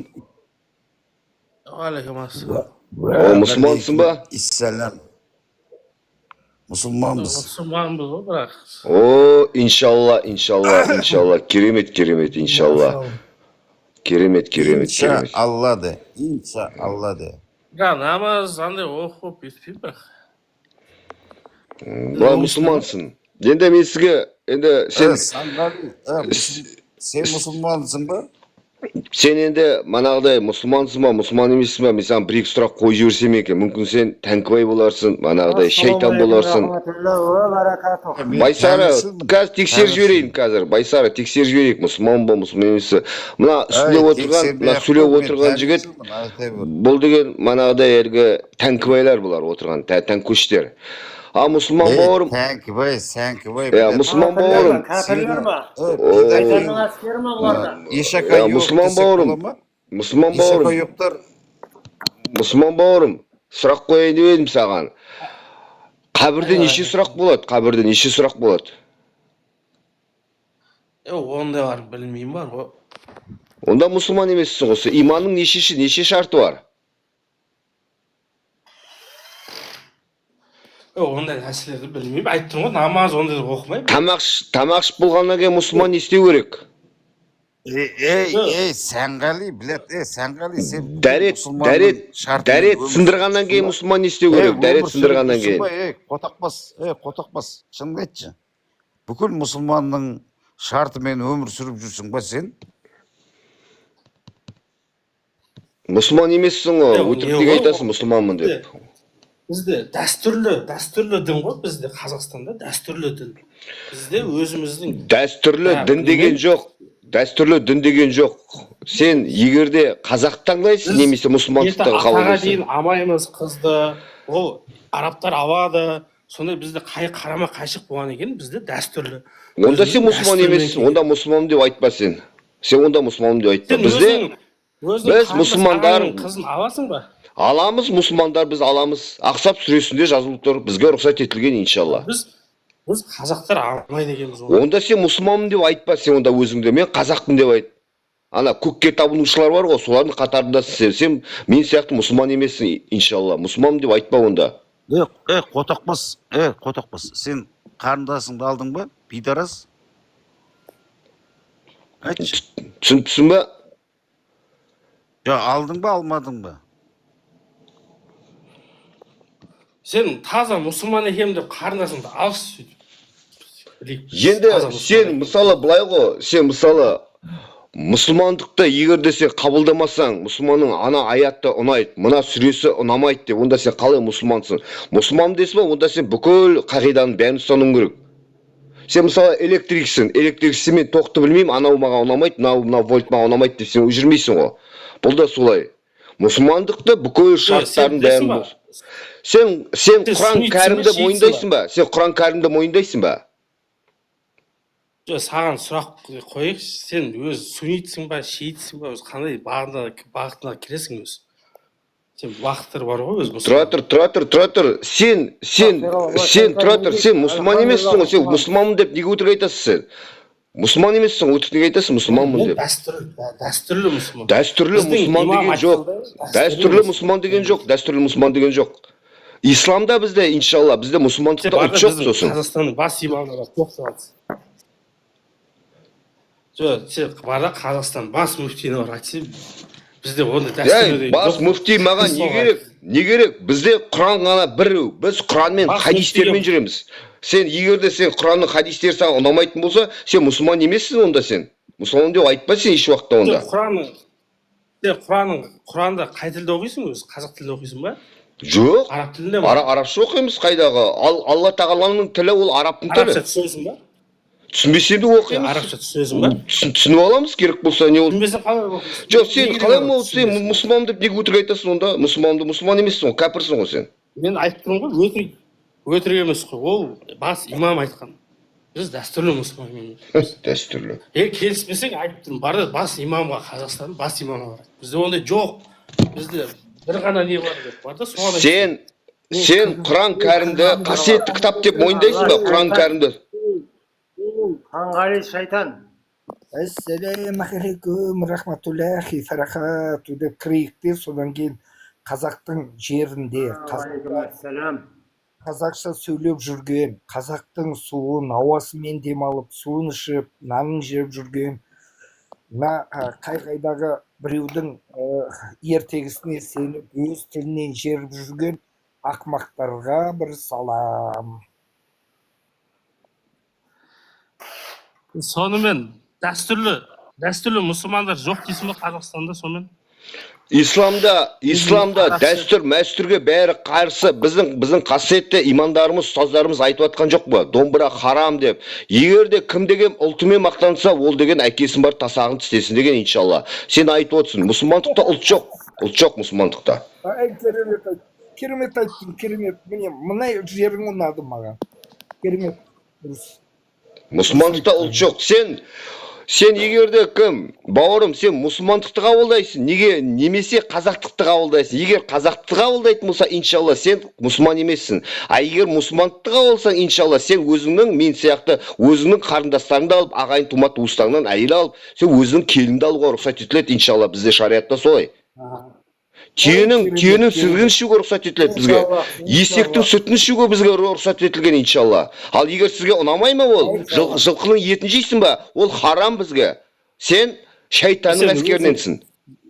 Алейкум ассалам. О, мұсылмансың ба? Иссалам. Мұсылманбыз. Мұсылманбыз ғой бірақ. О, иншалла. Керемет, иншалла. Керемет. Инша Алла де. Бірақ намаз андай оқып бүйтпеймін бірақ. Былай мұсылмансың. Енді мен сізге, Сен мұсылмансың ба? сен енді манағыдай мұсылмансың ба, мұсылман емессің ба, мен саған бір-екі сұрақ қойып жіберсем екен, мүмкін сен тәңкібай боларсың, манағыдай шайтан боларсың. Байсара, қазір тексеріп жіберейін қазір. Байсара, тексеріп жіберейік, мұсылман ба, мұсылман емес. Мына сөйлеп отырған жігіт, бұл деген манағыдай әлгі тәңкібайлар бұлар отырған, тәңкөштер. А мұсылман бауырым, Тәңкібай. мұсылман бауырым, Кәпірлер ма? Педофил. Шайтанның әскері ма бұларда? Ешака yok мұсылман desek бауырым, bola ма? мұсылман Ешака бауырым, yoktар. мұсылман бауырым, сұрақ қояйын деп едім саған. Қабірде неше сұрақ болады? Ондай бар білмеймін бар ғой. Онда мұсылман емессің осы. Иманның неше шарты бар? Ондай нәрселерді білмеймін. Айттым ғой, намаз ондай оқымаймын. Тамақ ішіп болғаннан кейін мұсылман не істеу керек? Сәнғали, білет, Сәнғали, сен Дәрет сындырғаннан кейін мұсылман не істеу керек? Дәрет сындырғаннан кейін. Қотақпас, шыныңды айтшы. Бүкіл мұсылманның шартымен өмір сүріп жүрсің ба сен? Мұсылман емессің ғой, өтірік айтасың мұсылманмын деп. Бізде дәстүрлі дін ғой, бізде Қазақстанда дәстүрлі дін. Бізде өзіміздің Дәстүрлі дін деген жоқ. Сен егерде қазақ таңдайсың, немесе мұсылмандықтан атаға қабылдайсың. дейін амаймыз қызды, ол арабтар алады. Сондай бізде қарама қайшық болған екен, бізде дәстүрлі. Онда сен мұсылман емессің, онда мұсылман деп айтпа сен. Сен онда мұсылман деп айтпа. Біз мұсылмандар қызын аласың ба? аламыз, мұсылмандар біз аламыз. Ақсап сүресінде жазылып тұр, бізге рұқсат етілген иншалла. Біз қазақтар алмайды екенбіз оны. Онда сен мұсылманмын деп айтпа, сен онда өзіңде. Мен қазақпын деп айт. Ана көкке табынушылар бар ғой, солардың қатарындасың сен. Мен сияқты мұсылман емессің иншалла. Мұсылманмын деп айтпа онда. Қотақпас, сен қарындасыңды алдың ба? Пидарас? Айтшы. Түсініпсің ба? Алдың ба, алмадың ба? Сен таза мұсылман екенмін деп қарындасыңды алшы сөйтіп. Енді сен мысалы былай ғой, сен мысалы мұсылмандықты егерде сен қабылдамасаң, мұсылманның ана аятты ұнайды, мына сүресі ұнамайды деп, онда сен қалай мұсылмансың? Мұсылман дейсің ба, онда сен бүкіл қағиданың бәрін ұстануың керек. Сен мысалы электриксің, мен тоқты білмеймін, анау маған ұнамайды, мынау вольт маған ұнамайды деп сен жүрмейсің ғой. Бұл да солай. Мұсылмандықты бүкіл шарттарын бәрін. Сен Құран кәрімді мойындайсың ба? Сен Құран кәрімді мойындайсың ба? Саған сұрақ қойайық, сен өз сүннитсің ба, шиитсің ба, өз қандай бағытына келесің өз? Сен бағыттар бар ғой өз мұсылман. Тұра тұр. Сен мұсылман емессің ғой, сен мұсылманмын деп неге өтірік айтасың сен? Мұсылман емессің, өтірік неге айтасың мұсылманмын деп? Дәстүрлі мұсылман. Дәстүрлі мұсылман деген жоқ. Исламда бізде, иншалла, бізде мұсылмандықта ұлт жоқ сосын. Қазақстанның бас имамы жоқ сағатсыз. Сен бара Қазақстан бас мүфтиіне бар айтсы, бізде онда дәстүрлі. Бас мүфти маған не керек? Бізде Құран ғана біреу. Біз Құранмен, хадистермен жүреміз. Сен егерде сен Құранның хадистері саған ұнамайтын болса, сен мұсылман емессің онда сен. Мұсылман деп айтпа сен еш уақытта онда. сен Құранды қай тілде оқисың өзі? Қазақ тілде оқисың ба? Жоқ. Араб тілінде ме? Арабша оқимыз қайдағы? Алла тағаланың тілі ол арабтың тілі. Арабша түсінесің ба? Түсінбесем де оқимыз. Арабша түсінесің ба? Түсініп аламыз керек болса не ол. Түсінбесең қалай оқисың? Жоқ, сен қалай сен мұсылман деп неге өтірік айтасың онда? Мұсылман емессің ғой, кәпірсің ғой сен. Мен айтып тұрмын ғой, өтірік емес қой. Ол бас имам айтқан. Біз дәстүрлі мұсылман емеспіз. Дәстүрлі. Келіспесең айтып тұрмын, бар бас имамға, Қазақстанның бас имамға барады. Бізде ондай жоқ. Бізде бір ғана не бар деп бар да, соған Сен Құран кәрімді қасиетті кітап деп мойындайсың ба, Құран кәрімді? Қанғали шайтан. Ассалаумағалейкум рахматуллахи фарахату деп кірейік те, содан кейін қазақтың жерінде Алейкумассалам. қазақша сөйлеп жүрген, қазақтың суын, ауасымен демалып, суын ішіп, нанын жеп жүрген, қай-қайдағы біреудің ертегісіне сеніп, өз тілінен жеріп жүрген ақмақтарға бір салам. сонымен дәстүрлі мұсылмандар жоқ дейсің ба Қазақстанда сонымен? Исламда дәстүр, мәстүрге бәрі қарсы. Біздің қасиетті имандарымыз, ұстаздарымыз айтып атқан жоқ па? Домбыра харам деп. Егер де кім деген ұлтымен мақтанса, ол деген әкесін бар тасағын тістесін деген иншалла. Сен айтып отырсың, мұсылмандықта ұлт жоқ. Ұлт жоқ мұсылмандықта. Керемет айттың, керемет. Міне, мына жерің ұнады маған. Керемет. Мұсылмандықта ұлт жоқ. Сен егер де кім, бауырым, сен мұсылмандықты қабылдайсың, немесе қазақтықты қабылдайсың. Егер қазақтықты қабылдайтын болса, иншалла, сен мұсылман емессің. А егер мұсылмандықты қабылдасаң, иншалла, сен өзіңнің, мен сияқты, өзіңнің қарындастарыңды алып, ағайын тума туыстарыңнан әйел алып, сен өзіңнің келінді алуға рұқсат етіледі, иншалла, бізде шариатта солай. Түйенің сүтін ішуге рұқсат етіледі бізге. Есектің сүтін ішуге бізге рұқсат етілген иншалла. Ал егер сізге ұнамай ма ол? Жылқының етін жейсің ба? Ол харам бізге. Сен шайтанның әскеріненсің.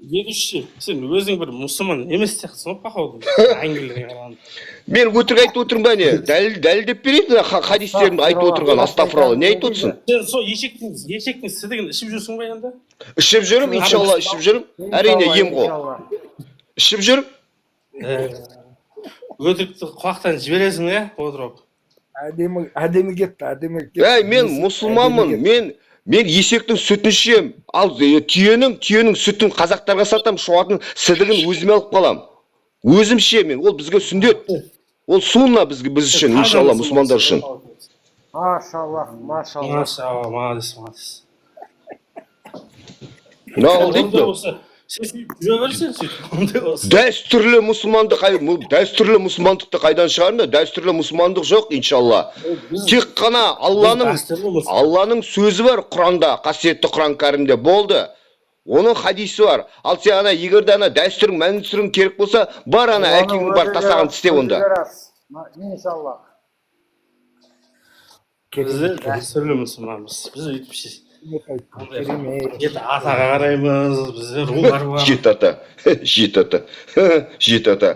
Екінші, сен өзің бір мұсылман емес сияқтысың ғой, походу. Әңгімелерге қарағанда. Мен өтірік айтып отырмын ба не? Дәлелдеп берейін хадистерімді айтып отырған, астағфиралла. Не айтып отырсың? Сен сол ешектің сідігін ішіп жүрсің ба енді? Ішіп жүрім, иншалла, ішіп жүрім. Әрине ем ғой. Ішіп жүріп. Өтірікті құлақтан жібересің, отырып. Әдемі кетті. Мен мұсылманмын. Мен есектің сүтін ішем. Ал түйенің сүтін қазақтарға сатам, шуатын сідігін өзіме алып қалам. Өзім ішемін. Ол бізге сүндет. Ол сунна біз үшін, иншалла, мұсылмандар үшін. Машаллах. Машалла, мағадис. Ол дейді. Дәстүрлі мұсылмандықты қайдан шығарында? Дәстүрлі мұсылмандық жоқ, иншалла. Тек қана Алланың сөзі бар Құранда, қасиетті Құран кәрімде болды. Оның хадисі бар. Ал сен егер де дәстүрің, мәнісүрің керек болса, бар әкеңнің бар тасағын тісте онда. Иншалла. Бізде дәстүрлі мұсылманбыз. Біз өйтіпшіз. Жеті атаға қараймыз, бізде рулар бар. Жеті ата.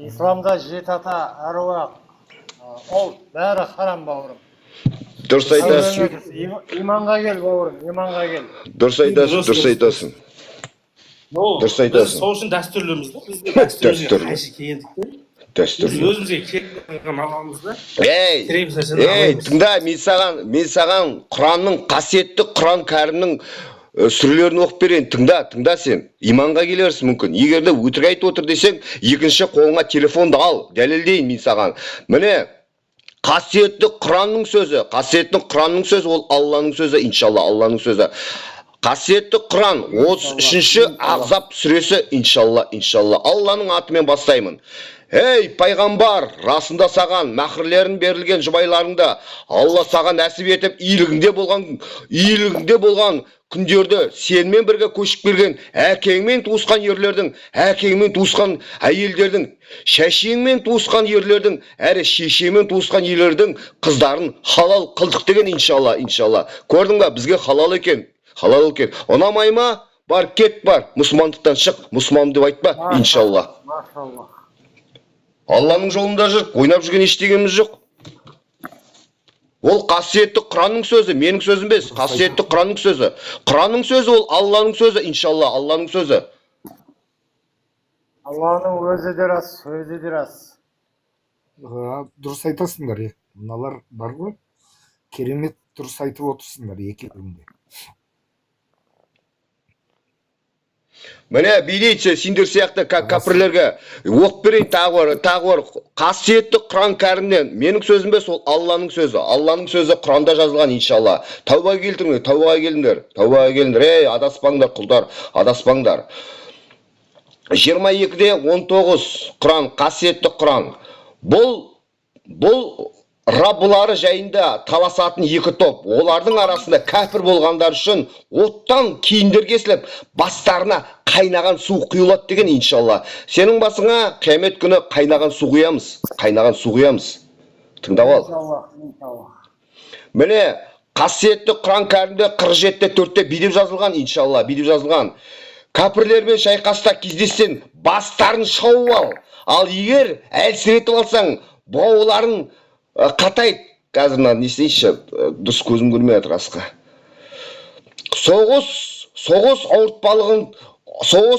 Исламда жеті ата әруақ. Ол бәрі харам, бауырым. Дұрыс айтасың. Иманға кел, бауырым, иманға кел. Дұрыс айтасың. Біз сол үшін дәстүрліміз. Бізде дәстүрлімізге қайшы келгендіктен. Өзімізге келген аламызды. Тыңда, мен саған Құранның, қасиетті Құран кәрімнің сүрелерін оқып берейін. Тыңда сен. Иманға келерсің мүмкін. Егер де өтірік айтып отыр десең, екінші қолыңа телефонды ал, дәлелдейін мен саған. Міне, қасиетті Құранның сөзі, ол Алланың сөзі, иншалла, Алланың сөзі. Қасиетті Құран 33-ші Ахзаб сүресі, иншалла, Алланың атымен бастаймын. Ей пайғамбар, расында саған мәхрлерін берілген жұбайларыңда Алла саған нәсіп етіп иілігіңде болған күндерді сенімен бірге көшіп келген әкеңмен туысқан ерлердің, әкеңмен туысқан әйелдердің, шәшеңмен туысқан ерлердің, әрі шешемен туысқан ерлердің қыздарын халал қылдық деген иншалла. Көрдің ба, бізге халал екен. Ұнамай ма? Бар, кет бар. Мұсылмандықтан шық, мұсылман деп айтпа, иншалла. Машаллах. Алланың жолында жүр, ойнап жүрген ештеңеміз жоқ. Ол қасиетті Құранның сөзі, менің сөзім емес. Қасиетті Құранның сөзі. Құранның сөзі ол Алланың сөзі, иншалла, Алланың сөзі. Алланың өзі де рас, сөзі де рас. Дұрыс айтасыңдар, мыналар бар ғой, керемет дұрыс айтып отырсыңдар екеуіңде. Міне билейші сендер сияқты кәпірлерге оқ берейін тағы бар. Қасиетті Құран кәрімнен менің сөзім бе, сол Алланың сөзі. Алланың сөзі Құранда жазылған, иншалла. Тәубаға келтіріңдер, тәубаға келіңдер. Тәубаға келіңдер. Ей, адаспаңдар құлдар, адаспаңдар. 22-де 19 Құран, қасиетті Құран. Бұл Раббылары жайында таласатын екі топ. Олардың арасында кәпір болғандар үшін оттан кейіндер кесіліп, бастарына қайнаған су құйылады деген, иншалла. Сенің басыңа қиямет күні қайнаған су құямыз. Қайнаған су құямыз. Тыңдап ал. Міне, қасиетті Құран кәрімде 47-те 4-те бидеп жазылған, иншалла, бидеп жазылған. Кәпірлермен шайқаста кездессең, бастарын шауып ал. Ал егер әлсіретіп алсаң, бауыларын қатайт. Қазір не істейші, дұрыс көзім көрмей жатыр асқа. Соғыс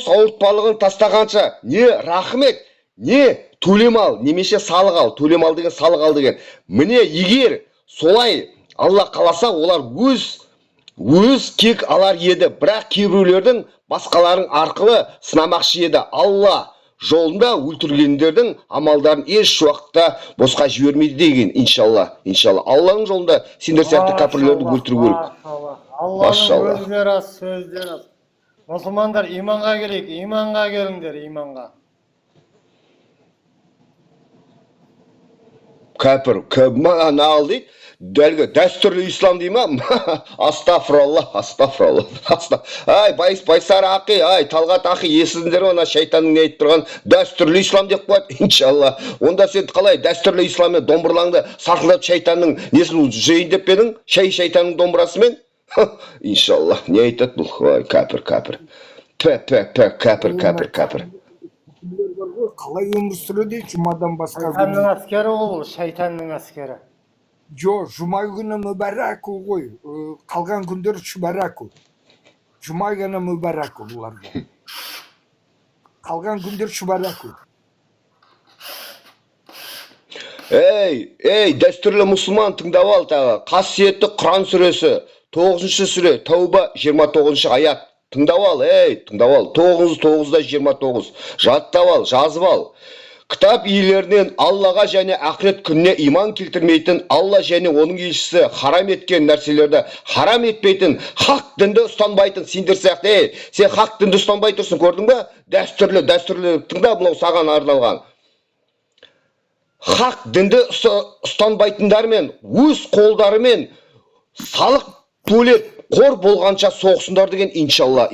ауыртпалығын тастағанша не рахмет, не төлем ал, немесе салық ал. Төлем ал деген, салық ал деген. Міне егер солай Алла қаласа, олар өз кек алар еді. Бірақ кейбіреулердің басқаларын арқылы сынамақшы еді. Алла жолында өлтіргендердің амалдарын еш уақытта босқа жібермейді деген, иншалла. Алланың жолында сендер сияқты кәпірлерді өлтіру керек. Алланың өзі де рас, сөзі де рас. Мұсылмандар, иманға келейік, иманға келіңдер, иманға. Кәпір, маған ал дейді. Дәлгі дәстүрлі ислам дей ма? Астафралла. Ай, Байсар ақи, ай, Талғат ақи, есіңдер оны шайтанның не айтып тұрған дәстүрлі ислам деп қояды, иншалла. Онда сен қалай дәстүрлі исламмен домбырлаңды сақылап шайтанның несін жейін деп педің? Шайтанның домбырасымен? Иншалла, не айтады бұл? Кәпір. Кәпір. Қалай өмір сүреді, жұмадан басқа Шайтанның әскері ол, шайтанның әскері. Жұма күні мүбәрәку ғой, қалған күндер шүбәрәку. Жұма күні мүбәрәку бұларға. Қалған күндер шүбәрәку. Ей, дәстүрлі мұсылман тыңдап ал тағы. Қасиетті Құран сүресі, 9-шы сүре, Тәуба 29-шы аят. Тыңдап ал, 9-9-да 29. Жаттап ал, жазып ал. Кітап иелерінен Аллаға және ақырет күніне иман келтірмейтін, Алла және оның елшісі харам еткен нәрселерді харам етпейтін, хақ дінді ұстанбайтын, сендер сияқты, сен хақ дінді ұстанбай тұрсың, көрдің бе? Дәстүрлі, тыңда, бұлау саған арналған. Хақ дінді ұстанбайтындармен, өз қолдарымен салық төлеп, қор болғанша соғысындар деген, иншалла.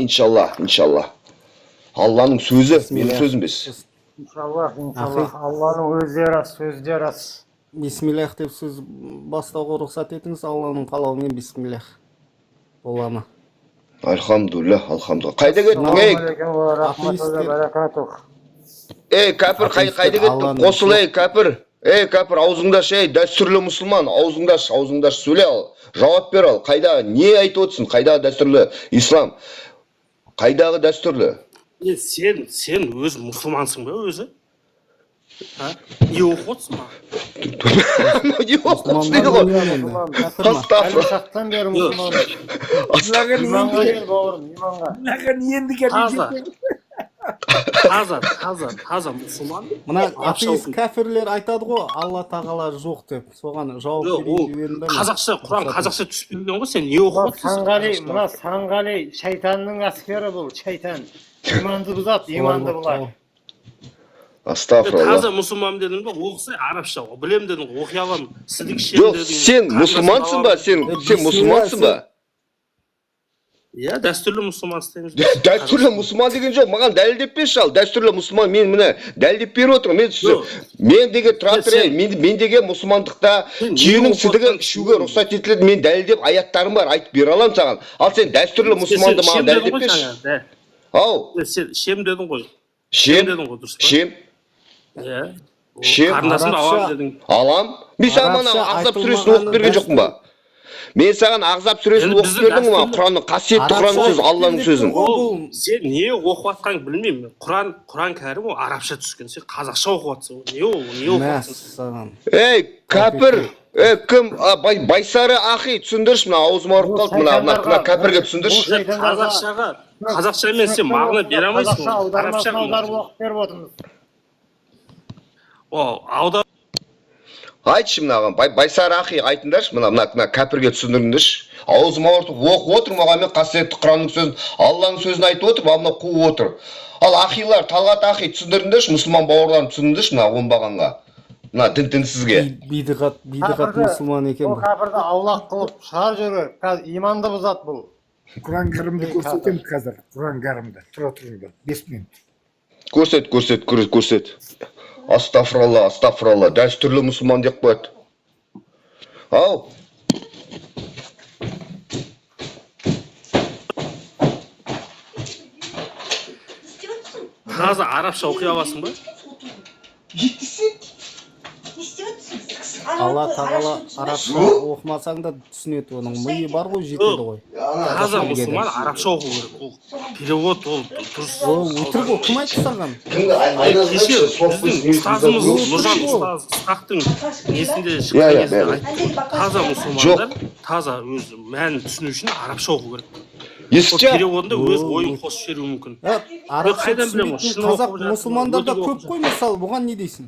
Алланың сөзі, менің сөзім бес. Иншалла, Алланың өзі рас, сөзі де рас. Бисмиллах деп сөз бастауға рұқсат етіңіз, Алланың қалауымен бисмиллах. Бола ма? Альхамдулилля. Қайда кеттің, ей? Кәпір, қайда кеттің? Қосыл, ей, кәпір. Ей, кәпір, аузыңдаш, ей, дәстүрлі мұсылман, аузыңдаш сөйле ал. Жауап бер ал. Қайда, не айтып отырсың? Қайда дәстүрлі ислам? Қайдағы дәстүрлі? Сен өз мұсылмансың ба өзі? Не оқып отырсың ба? Не оқып отырсың? Сақтан бері мұсылман. Иманға кел, бауырым, иманға. Таза мұсылман. Мына атеист кәфірлер айтады ғой, Алла тағала жоқ деп. Соған жауап берейін. Қазақша, Құран қазақша түспеген ғой, сен не оқып отырсың? Мына Санғали шайтанның әскері бұл, шайтан. Иманды бұзады, иманды бұлар. Астафралла. Таза мұсылман дедің ба, оқысай арабша, білем дедің, оқи алам, сідік шем Жоқ, дедің. сен мұсылмансың ба? Сен мұсылмансың ба? Иә, дәстүрлі мұсылман істейміз. Дәстүрлі мұсылман деген жоқ, маған дәлелдеп берші ал. Дәстүрлі мұсылман, мен міне дәлелдеп беріп отырмын. Мен деге мен деге мұсылмандықта түйенің сідігін ішуге рұқсат етіледі. Мен дәлелдеп аяттарым бар, айтып бере аламын саған. Ал сен дәстүрлі мұсылманды маған дәлелдеп берші. Ау. Сен шем дедің ғой. Шем? дедің ғой, дұрыс па? Шем? Иә. Қарындасымды Арабша- алам дедің. Алам. Мен саған Арабша Ахзап сүресін айтылмағаны оқып берген жоқпын ба? Мен саған Ахзап сүресін Енді оқып біздің бердім ма? дәстүрлі- Құранның қасиетті Құранның Арабша сөзі, Алланың айтып сөзін. тұр ғой. Ол сен не оқып жатқаныңды білмеймін. Құран кәрім ол арабша түскен. Сен қазақша оқып жатсың. Ол не ол? Не оқып жатсың? Мәссаған. Ей, кәпір. Кім? Байсары ахи, түсіндірші, мына аузым ауырып қалды. Мына кәпірге түсіндірші. Бұл Қазақшаға, қазақшамен сен мағына бере алмайсың. Қазақша аудармасын аударып Арабша. оқып беріп отырмыз. Ол аудар Айтшы мынаған, Байсары ахи айтыңдаршы, мына кәпірге түсіндіріңдерші. Аузым ауыртып оқып отыр, маған мен қасиетті Құранның сөзін, Алланың сөзін айтып отыр, мына қуып отыр. Ал ахилар, Талғат ахи түсіндіріңдерші, мұсылман бауырларым түсіндірші мына оңбағанға. Мына дінсізге. Бидғат мұсылман екен Бұл бұл. кәпірді аулақ қылып шығарып жіберу. Қазір иманды бұзады бұл. Құран кәрімді көрсетемін қазір. Құран кәрімді. Тұра тұрыңдар. 5 минут. Көрсет. Астафыралла. Дәстүрлі мұсылман деп қояды. Ау. таза арабша оқи аласың ба? Алла тағала арабша оқымасаң да түсінеді, оның миы бар ғой, жетеді ғой. Таза мұсылман арабша оқу керек. Ол перевод ол дұрыс. Ол өтірік ол кім айтты саған? Кеше біздің ұстазымыз Нұржан ұстаз Ысқақтың несінде шыққан кезінде айтты. Таза мұсылмандар таза өз мәнін түсіну үшін арабша оқу керек. Ол Есітші? переводында өз ойын қосып жіберуі мүмкін. Арабша қайдан білемін, түсінбейтін шын қазақ оқып жатырмын, мұсылмандарда өтірік көп оқып қой, мысалы, бұған не дейсің?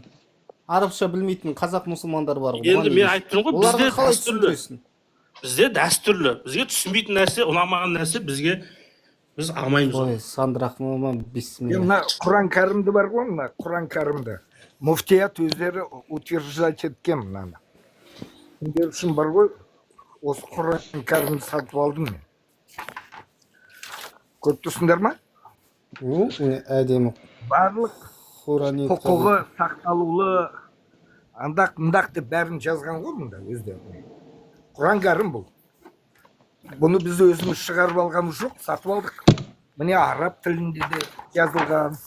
Арабша білмейтін қазақ мұсылмандар бар ғой. Енді мен айтып тұрмын ғой, оларға бізде қалай дәстүрлі. түсіндіресің? Бізде дәстүрлі. Бізге түсінбейтін нәрсе, ұнамаған нәрсе біз алмаймыз. Ой, Сандырахман, бисмилля. Мына Құран кәрімді бар ғой, мына Құран кәрімді. Муфтият өздері утверждать еткен мынаны. Сендер үшін бар ғой, осы Құран кәрімді сатып алдым мен. Көріп тұрсыңдар ма? Әдемі. Барлық Құран құқығы сақталулы андақ деп бәрін жазған ғой мұнда өздері. Құран кәрім бұл. Бұны біз өзіміз шығарып алғанымыз жоқ, сатып алдық. Міне араб тілінде де жазылған.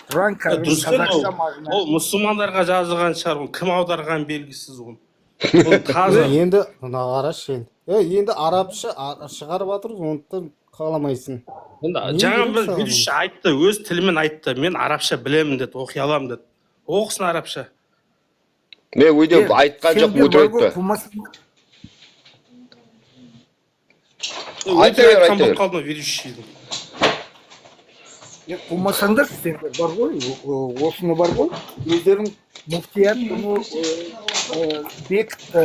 Құран кәрім Дұрыс қазақша мағына. ол мұсылмандарға жазылған шығар, ол кім аударған белгісіз ол. Ол таза. Енді, мына қарашы енді арабша шығарып жатырмыз, оны қаламайсың. Жаңа бір ведущий айтты, өз тілімен айтты. Мен арабша білемін деді, оқи аламын деді. Оқысын арабша. Мен өйде айтқан жоқ, өтірік айтты. Өтірік айтқан болып қалды ма ведущийдің? Қумасаңдар сендер бар ғой, осыны бар ғой, өздерің муфтият бұны бекітті,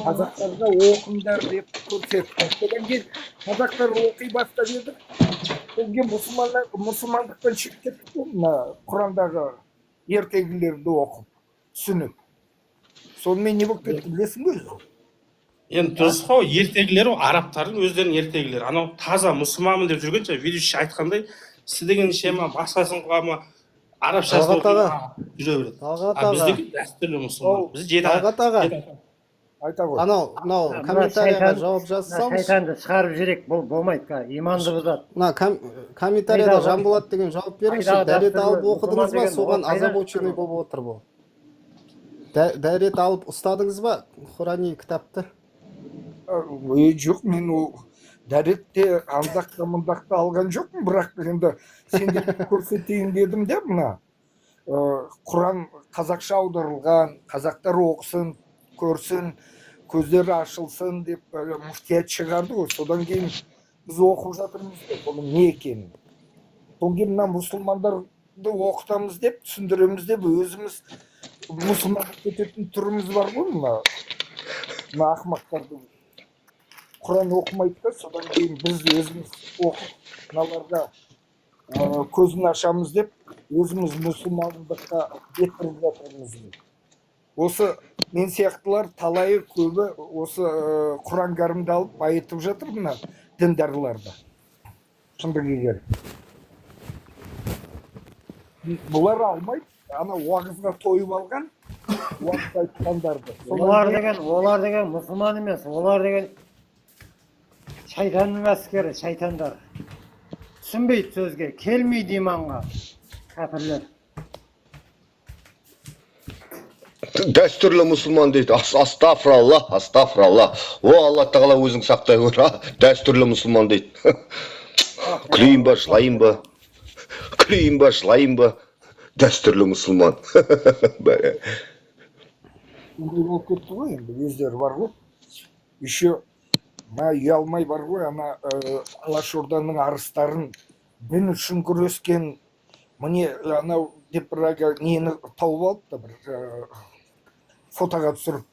қазақтарға оқыңдар деп көрсетті. Содан кейін қазақтар оқи бастап еді, содан кейін мұсылмандықтан шығып кеттік қой, мына Құрандағы ертегілерді оқып, түсініп. Сонымен не болып кетті білесің бе өзің? Енді дұрыс қой, ертегілері арабтардың өздерінің ертегілері. Анау таза мұсылманмын деп жүргенше ведущий айтқандай, сіз деген ше ма, басқасын қыла ма, арабшасын оқи жүре береді. А біздегі дәстүрлі мұсылман. Біз жеті Айта ғой. Анау комментарияға жауап жазсаңыз. Шайтанды шығарып жіберек, бұл болмайды, иманды бұзады. Мына комментарияда Жанболат деген жауап беріңізші. Дәрет алып оқыдыңыз ба, соған озабоченный болып отыр бұл. Дәрет алып ұстадыңыз ба, Құрани кітапты? Жоқ, мен ол дәретте андақта мұндақта алған жоқпын, бірақ енді сендерге көрсетейін дедім де мына. Құран қазақша аударылған, қазақтар оқысын, көрсін, көздері ашылсын деп муфтият шығарды ғой. Содан кейін біз оқып жатырмыз деп, оның не екенін. Содан кейін мына мұсылмандарды оқытамыз деп, түсіндіреміз деп, өзіміз мұсылмандық кететін түріміз бар ғой мына ақымақтарды. Құран оқымайды да, содан кейін біз өзіміз оқып, мыналарға көзін ашамыз деп, өзіміз мұсылмандыққа беттіріп жатырмыз. Осы мен сияқтылар талайы көбі осы Құран кәрімді алып байытып жатыр мына діндарларда. Шындығы керек. Бұлар алмайды, ана уағызға тойып алған, уағыз айтқандарды. Олар деген мұсылман емес, олар деген шайтанның әскері, шайтандар. Түсінбейді сөзге, келмейді иманға, кәпірлер. Дәстүрлі мұсылман дейді. Астафраллах, астафраллах. О, Алла тағала өзің сақтай көр. Дәстүрлі мұсылман дейді. Күлейін ба, жылайын ба? Күлейін ба, жылайын ба? Дәстүрлі мұсылман. Ондай болып кетті ғой енді өздері бар ғой. Еще мына ұялмай бар ғой ана Алашорданың арыстарын дін үшін күрескен міне анау деп бір әлгі нені тауып алып та бір фотоға түсіріп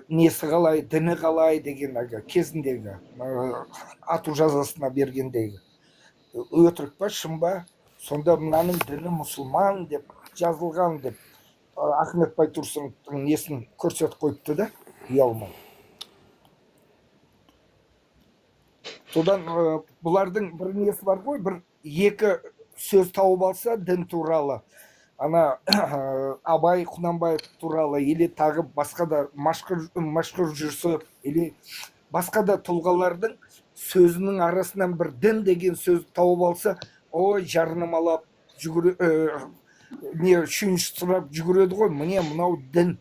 несі қалай діні қалай деген әлгі кезіндегі ату жазасына бергендегі өтірік па шын ба сонда мынаның діні мұсылман деп жазылған деп Ахмет Байтұрсыновтың несін көрсетіп қойыпты да ұялмай. Содан бұлардың бір несі бар ғой, бір екі сөз тауып алса дін туралы, ана Абай Құнанбаев туралы, или тағы басқа да Машқұр Жүсіп, или басқа да тұлғалардың сөзінің арасынан бір дін деген сөз тауып алса, ой жарнамалап не шүйінші сұрап жүгіреді ғой, міне мынау дін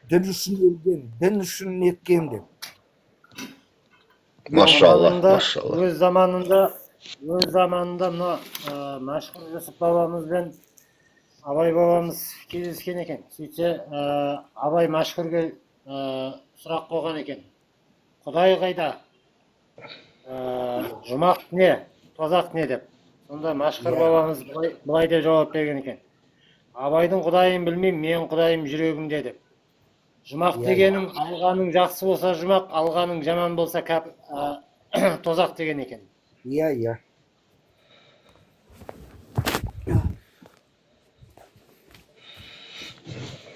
үшін өлген, дін үшін неткен деп. Машалла, машалла. Өз заманында мына Машқұр Жүсіп бабамыз бен Абай бабамыз кездескен екен. Сөйтсе Абай Машқұрға сұрақ қойған екен. Құдай қайда? Жұмақ не? Тозақ не деп. Сонда Машқұр бабамыз былай деп жауап берген екен. Абайдың құдайын білмеймін, мен құдайым жүрегімде деп. Жұмақ дегенің алғаның жақсы болса жұмақ, алғаның жаман болса тозақ деген екен. Иә.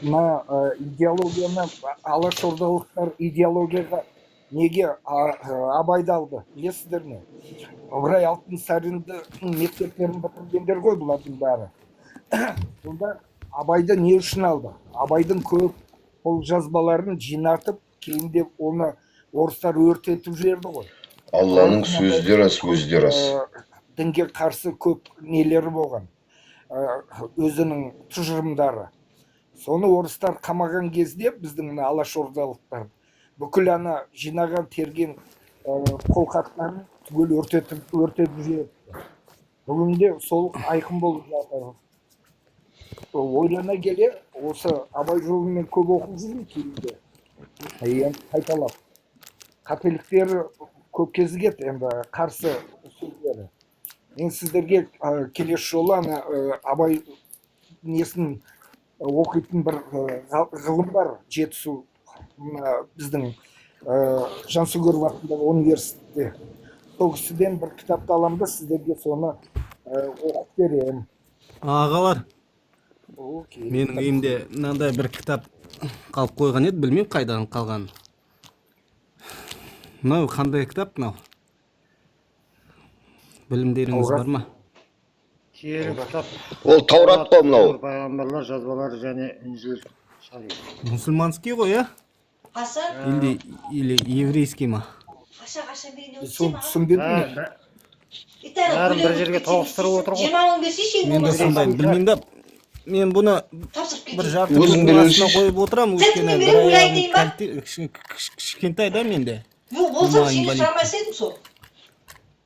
Мына идеологияны алашордалықтар идеологияға неге Абайды алды? Білесіздер ме? Ыбырай Алтынсаринді мектептерін бітіргендер ғой бұлардың бәрі. Сонда Абайды не үшін алды? Абайдың көп қолжазбаларын жинатып, кейінде оны орыстар өртетіп жіберді ғой. Алланың сөздері. Дінге қарсы көп нелері болған. Өзінің тұжырымдары. Соны орыстар қамаған кезде біздің мына алашордалықтар бүкіл ана жинаған терген қолхаттарын түгел өртетіп жіберді. Бүгінде сол айқын болып жатыр. Ойлана келе, осы Абай жолымен көп оқып жүрмін кейінде. Енді қайталап. Қателіктері көп кезігеді, енді қарсы сөздері. Мен сіздерге келесі жолы Абай несін оқитын бір ғылым бар, Жетісу біздің Жансүгіров атындағы университетте. Сол кісіден бір кітапты аламын да сіздерге соны оқып беремін. Ағалар, менің үйімде мынандай бір кітап қалып қойған еді, білмеймін қайдан қалған. Мынау қандай кітап мынау? Білімдеріңіз бар ма? Киелі кітап. Ол Таурат па мынау? Пайғамбарлар жазбалары және Инжил шариф. Мұсылманский ғой, а? Или еврейский ма? Түсінбедім мен. Бәрін бір жерге тоғыстырып отыр ғой. Мен де сондай білмеймін да. Мен бұны бір жарты астына қойып отырам, өйткені бір аяғым кішкентай да менде.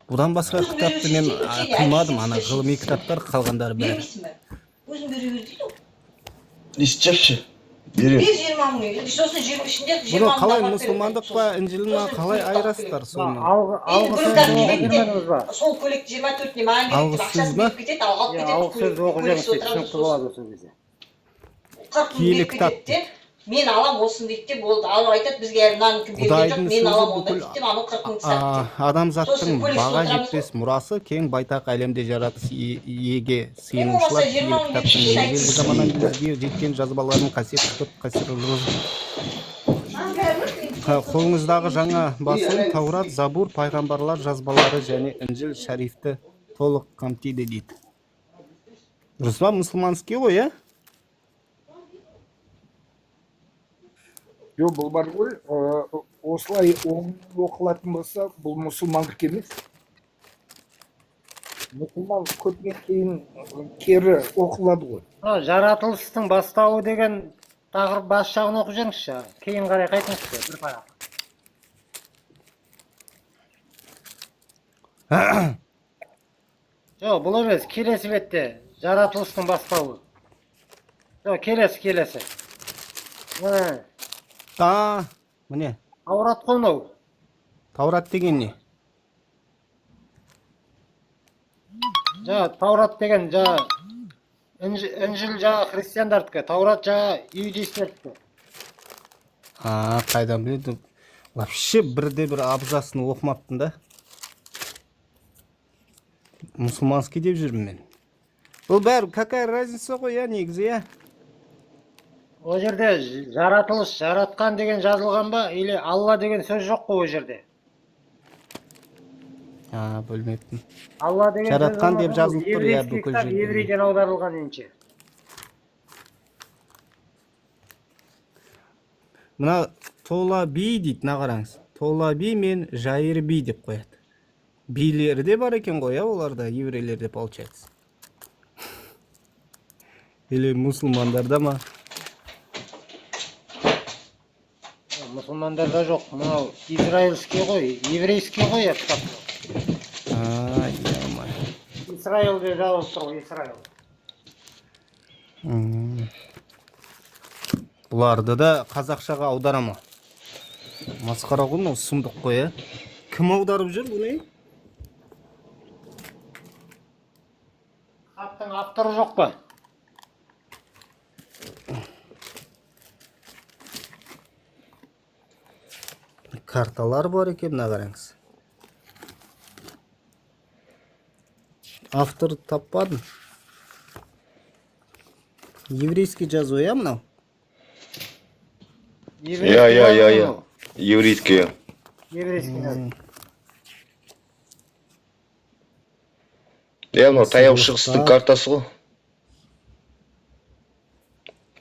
Бұдан басқа кітапты мен қылмадым, ана ғылыми кітаптар қалғандары бәрі. Өзің бере бер дейді ғой. Естепші. Берем. Бұны қалай мұсылмандық па, інжіл ма, қалай айырасыздар соны? Сол көйлекті 24-не маған беріп ақшасын беріп кетеді, алып кетеді. Алғы сөз оқып жүрміз, түсінікті болады осы кезде. 40 мың беріп кетеді деп, мен алам осын дейді де болды. Алып айтады, бізге әлі мынаның кім берген жоқ, мен алам онда дейді де, анау 40 мың сатты. Адамзаттың баға жетпес мұрасы кең байтақ әлемде жаратыс иеге сыйынушылар киелі кітаптың ежелгі заманнан бізге жеткен жазбаларын қасиет тұтып қасирлығын қолыңыздағы жаңа басым Таурат, Забур, пайғамбарлар жазбалары және Інжіл шарифті толық қамтиды дейді. Дұрыс па, мұсылманский ғой, а? Жоқ, бұл бар ғой, осылай оқылатын болса, бұл мұсылмандық емес. мұсылман көпке кейін кері оқылады ғой. Жаратылыстың бастауы деген тақырып бас жағын оқып жүріңізші. Кейін қарай қайтыңызшы бір парақ. Жоқ, бұл емес, келесі бетте жаратылыстың бастауы. Жоқ, келесі. Міне. Таурат қой мынау. Таурат деген не? Таурат деген Інжіл христиандардікі, Таурат иудейстердікі. Қайдан біледім. Вообще бірде-бір абзасын оқымаппын да. Мұсылманский деп жүрмін мен. Бұл бәрі какая разница ғой, негізі, О жерде жаратылыс, жаратқан деген жазылған ба, или Алла деген сөз жоқ қой о жерде. Бөлмеппін. Алла деген Жаратқан деп жазылып тұр, бүкіл жерде. Еврейден аударылған енше. Мына Тола би дейді, қараңыз. Тола би мен Жайыр би деп қояды. Билері де бар екен ғой, оларда еврейлерде получается. Или мұсылмандарда ма? Мұсылмандарда жоқ, мынау израильский ғой, еврейский ғой кітап. Израиль деп жазылып тұр ғой, Израиль. Бұларды да қазақшаға аударама. Масқара ғой, мынау сұмдық қой, Кім аударып жүр бұны? Хаттың авторы жоқ па? Карталар бар екен, мына қараңыз. Автор таппадым. Еврейский жазу, мынау? Еврейский. Мынау таяу шығыстың картасы ғой.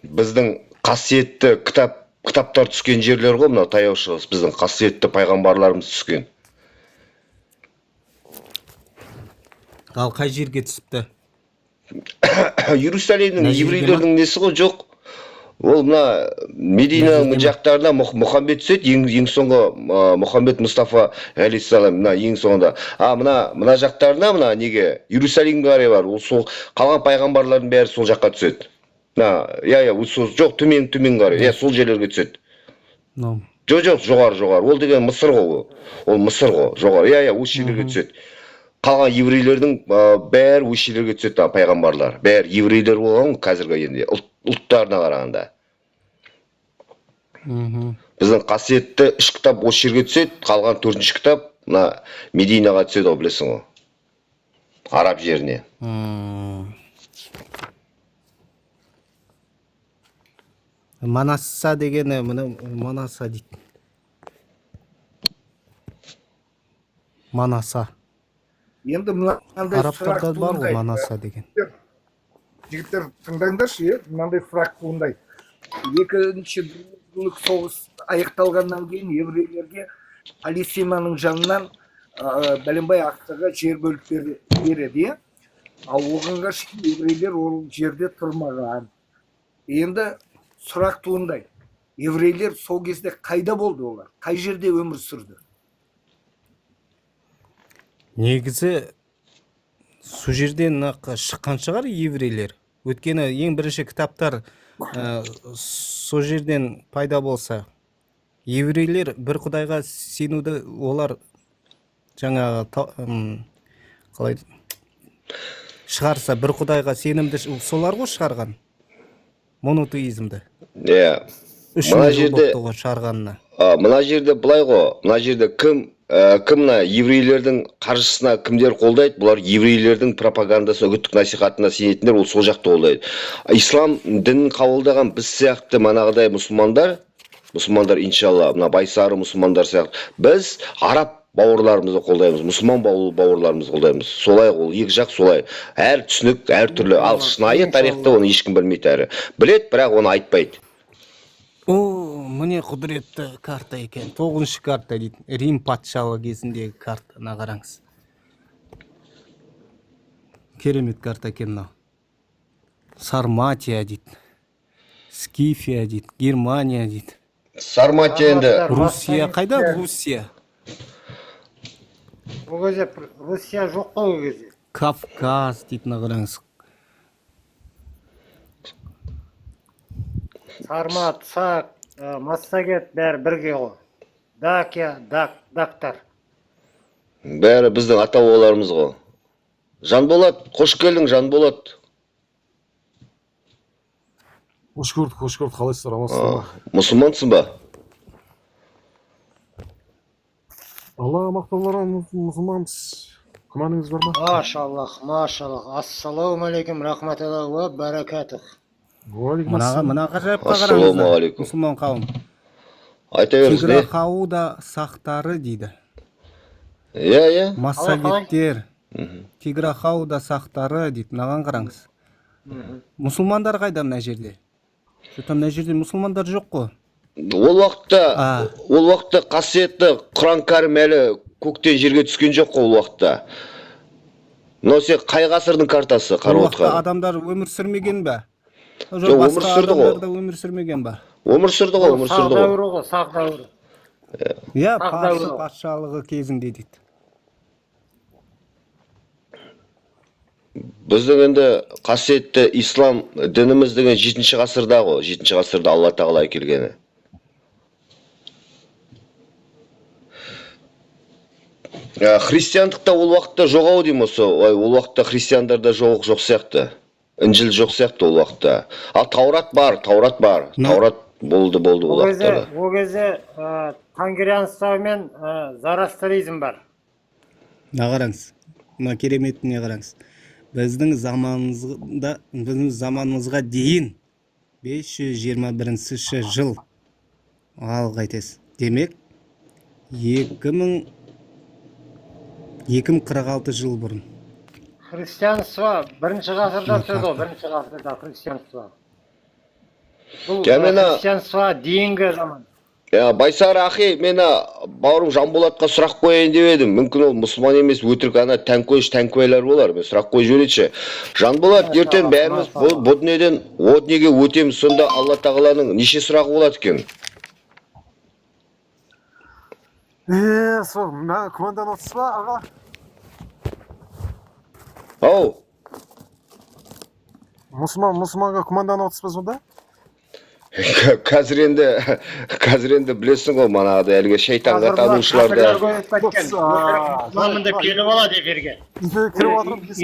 Біздің қасиетті кітаптар түскен жерлер ғой, мынау таяу шығыс. Біздің қасиетті пайғамбарларымыз түскен. Ал қай жерге түсіпті? Иерусалимнің еврейлердің несі ғой, жоқ. Ол мына Мединаның жақтарына Мұхаммед түседі, ең соңғы Мұхаммед Мұстафа алейхиссалам, мына ең соңында. Мына жақтарына, мына неге Иерусалимге қарай бар. Ол сол қалған пайғамбарлардың бәрі сол жаққа түседі. Жоқ, төмен қарай. Сол жерлерге түседі. Жоқ, жоғары. Ол деген Мысыр ғой. Ол Мысыр ғой, жоғары. Осы жерлерге түседі. Қалған еврейлердің бәрі осы жерлерге түседі, пайғамбарлар. Бәрі еврейлер болған қазіргі енді ұлттарына қарағанда. Біздің қасиетті 3 кітап осы жерге түседі, қалған 4-ші кітап мына Мединаға түседі, білесің ғой. Араб жеріне. Манаса дегені, Манаса дейді. Манаса. Енді мынандай Арабтарда бар ғой Манаса деген. Жігіттер, тыңдаңдаршы, мынандай сұрақ туындайды. Екінші дүниежүзілік соғыс аяқталғаннан кейін еврейлерге Алисиманың жанынан бәленбай ақшаға жер бөліп береді. Ал оғанға шейін еврейлер ол жерде тұрмаған. Енді сұрақ туындайды. Еврейлер сол кезде қайда болды олар? Қай жерде өмір сүрді? Негізі сол жерден шыққан шығар еврейлер. Өткені ең бірінші кітаптар сол жерден пайда болса. Еврейлер бір құдайға сенуді олар жаңағы қалай шығарса, бір құдайға сенімді солар ғой шығарған. Монотеизмді. Мына жерде былай ғой, мына жерде кім мына еврейлердің қаржысына кімдер қолдайды? Бұлар еврейлердің пропагандасына, үгіттік насихатына сенетіндер, ол сол жақты қолдайды. Ислам дінін қабылдаған біз сияқты манағыдай мұсылмандар, иншалла, мына Байсары мұсылмандар сияқты, біз араб бауырларымызды қолдаймыз, мұсылман бауырларымызды қолдаймыз. Солай ол, екі жақ солай. Әр түсінік, әр түрлі. Ал шынайы тарихта оны ешкім білмейді әрі. Біледі, бірақ оны айтпайды. Міне құдіретті карта екен. 9-шы карта дейді. Рим патшалы кезіндегі карта, қараңыз. Керемет карта екен мынау. Сарматия дейді. Скифия дейді. Германия дейді. Сарматия енді Русия қайда? Русия. Ол кезде Русия жоқ қой ол кезде. Кавказ дейді, қараңыз. Сармат, Сак, Массагет бәрі бірге ғой. Дакия, Дактар. бәрі біздің ата бабаларымыз ғой. Жанболат, қош келдің Жанболат. Hoş gördük, қалайсыздар, амансыздар ма? Мұсылмансың ба? Алла мақтаулар, мұсылманбыз. Күмәніңіз бар ма? Машаллах, машаллах. Ассалаумағалейкум, рахматуллахи ва баракатух. Мына ғажайыпқа Ассаламу қараңыздар. алейкум. Мұсылман қауым. Айта беріңіз не? Тиграхауда сақтары дейді. Иә. Массагеттер. Тиграхауда сақтары дейді. Мынаған қараңыз. Мұсылмандар қайда мына жерде? Мына жерде мұсылмандар жоқ қой. Ол уақытта қасиетті Құран кәрім әлі көктен жерге түскен жоқ қой ол уақытта. Мынау сен қай ғасырдың картасы Ол қарап уақытта отқан? адамдар өмір сүрмеген ба? Жоқ, өмір сүрді ғой. Адамдар да өмір сүрмеген ба? Өмір сүрді ғой. Сақ дәуірі ғой, сақ дәуірі. Иә, Сақ парсы дәуірі. патшалығы кезінде дейді. Біздің енді қасиетті ислам дініміз деген 7-ші ғасырда ғой. 7-ші ғасырда Алла тағала келгені. Христиандықта ол уақытта жоқ ау деймін осы. Ол уақытта христиандарда жоқ сияқты. Інжіл жоқ сияқты ол уақытта. Ал Таурат бар. Таурат болды ол уақытта. Ол кезде тангерианство мен зарастризм бар. Мына қараңыз. Мына кереметіне қараңыз. Біздің заманымызға дейін 521 жыл. Ал қайтесіз. Демек 2046 жыл бұрын. Христианство бірінші ғасырда сөз ғой, бірінші ғасырда христианство. Бұл христианство дейінгі заман. Байсар ахи, мені бауырым Жанболатқа сұрақ қойайын деп едім. Мүмкін ол мұсылман емес, өтірік ана тәңкөйлер болар. Мен сұрақ қой жөнетші. Жанболат, ертең бәріміз бұл дүниеден о дүниеге өтеміз. Сонда Алла тағаланың неше сұрағы болады екен? Сол, мына күмәндан отырсыз ба, аға? Ау, Мұсылманға күмәндан отырсыз ба сонда? қазір енді білесің ғой, манағыда әлгі шайтанға табушыларда. Мұсылман деп келіп алады эфирге.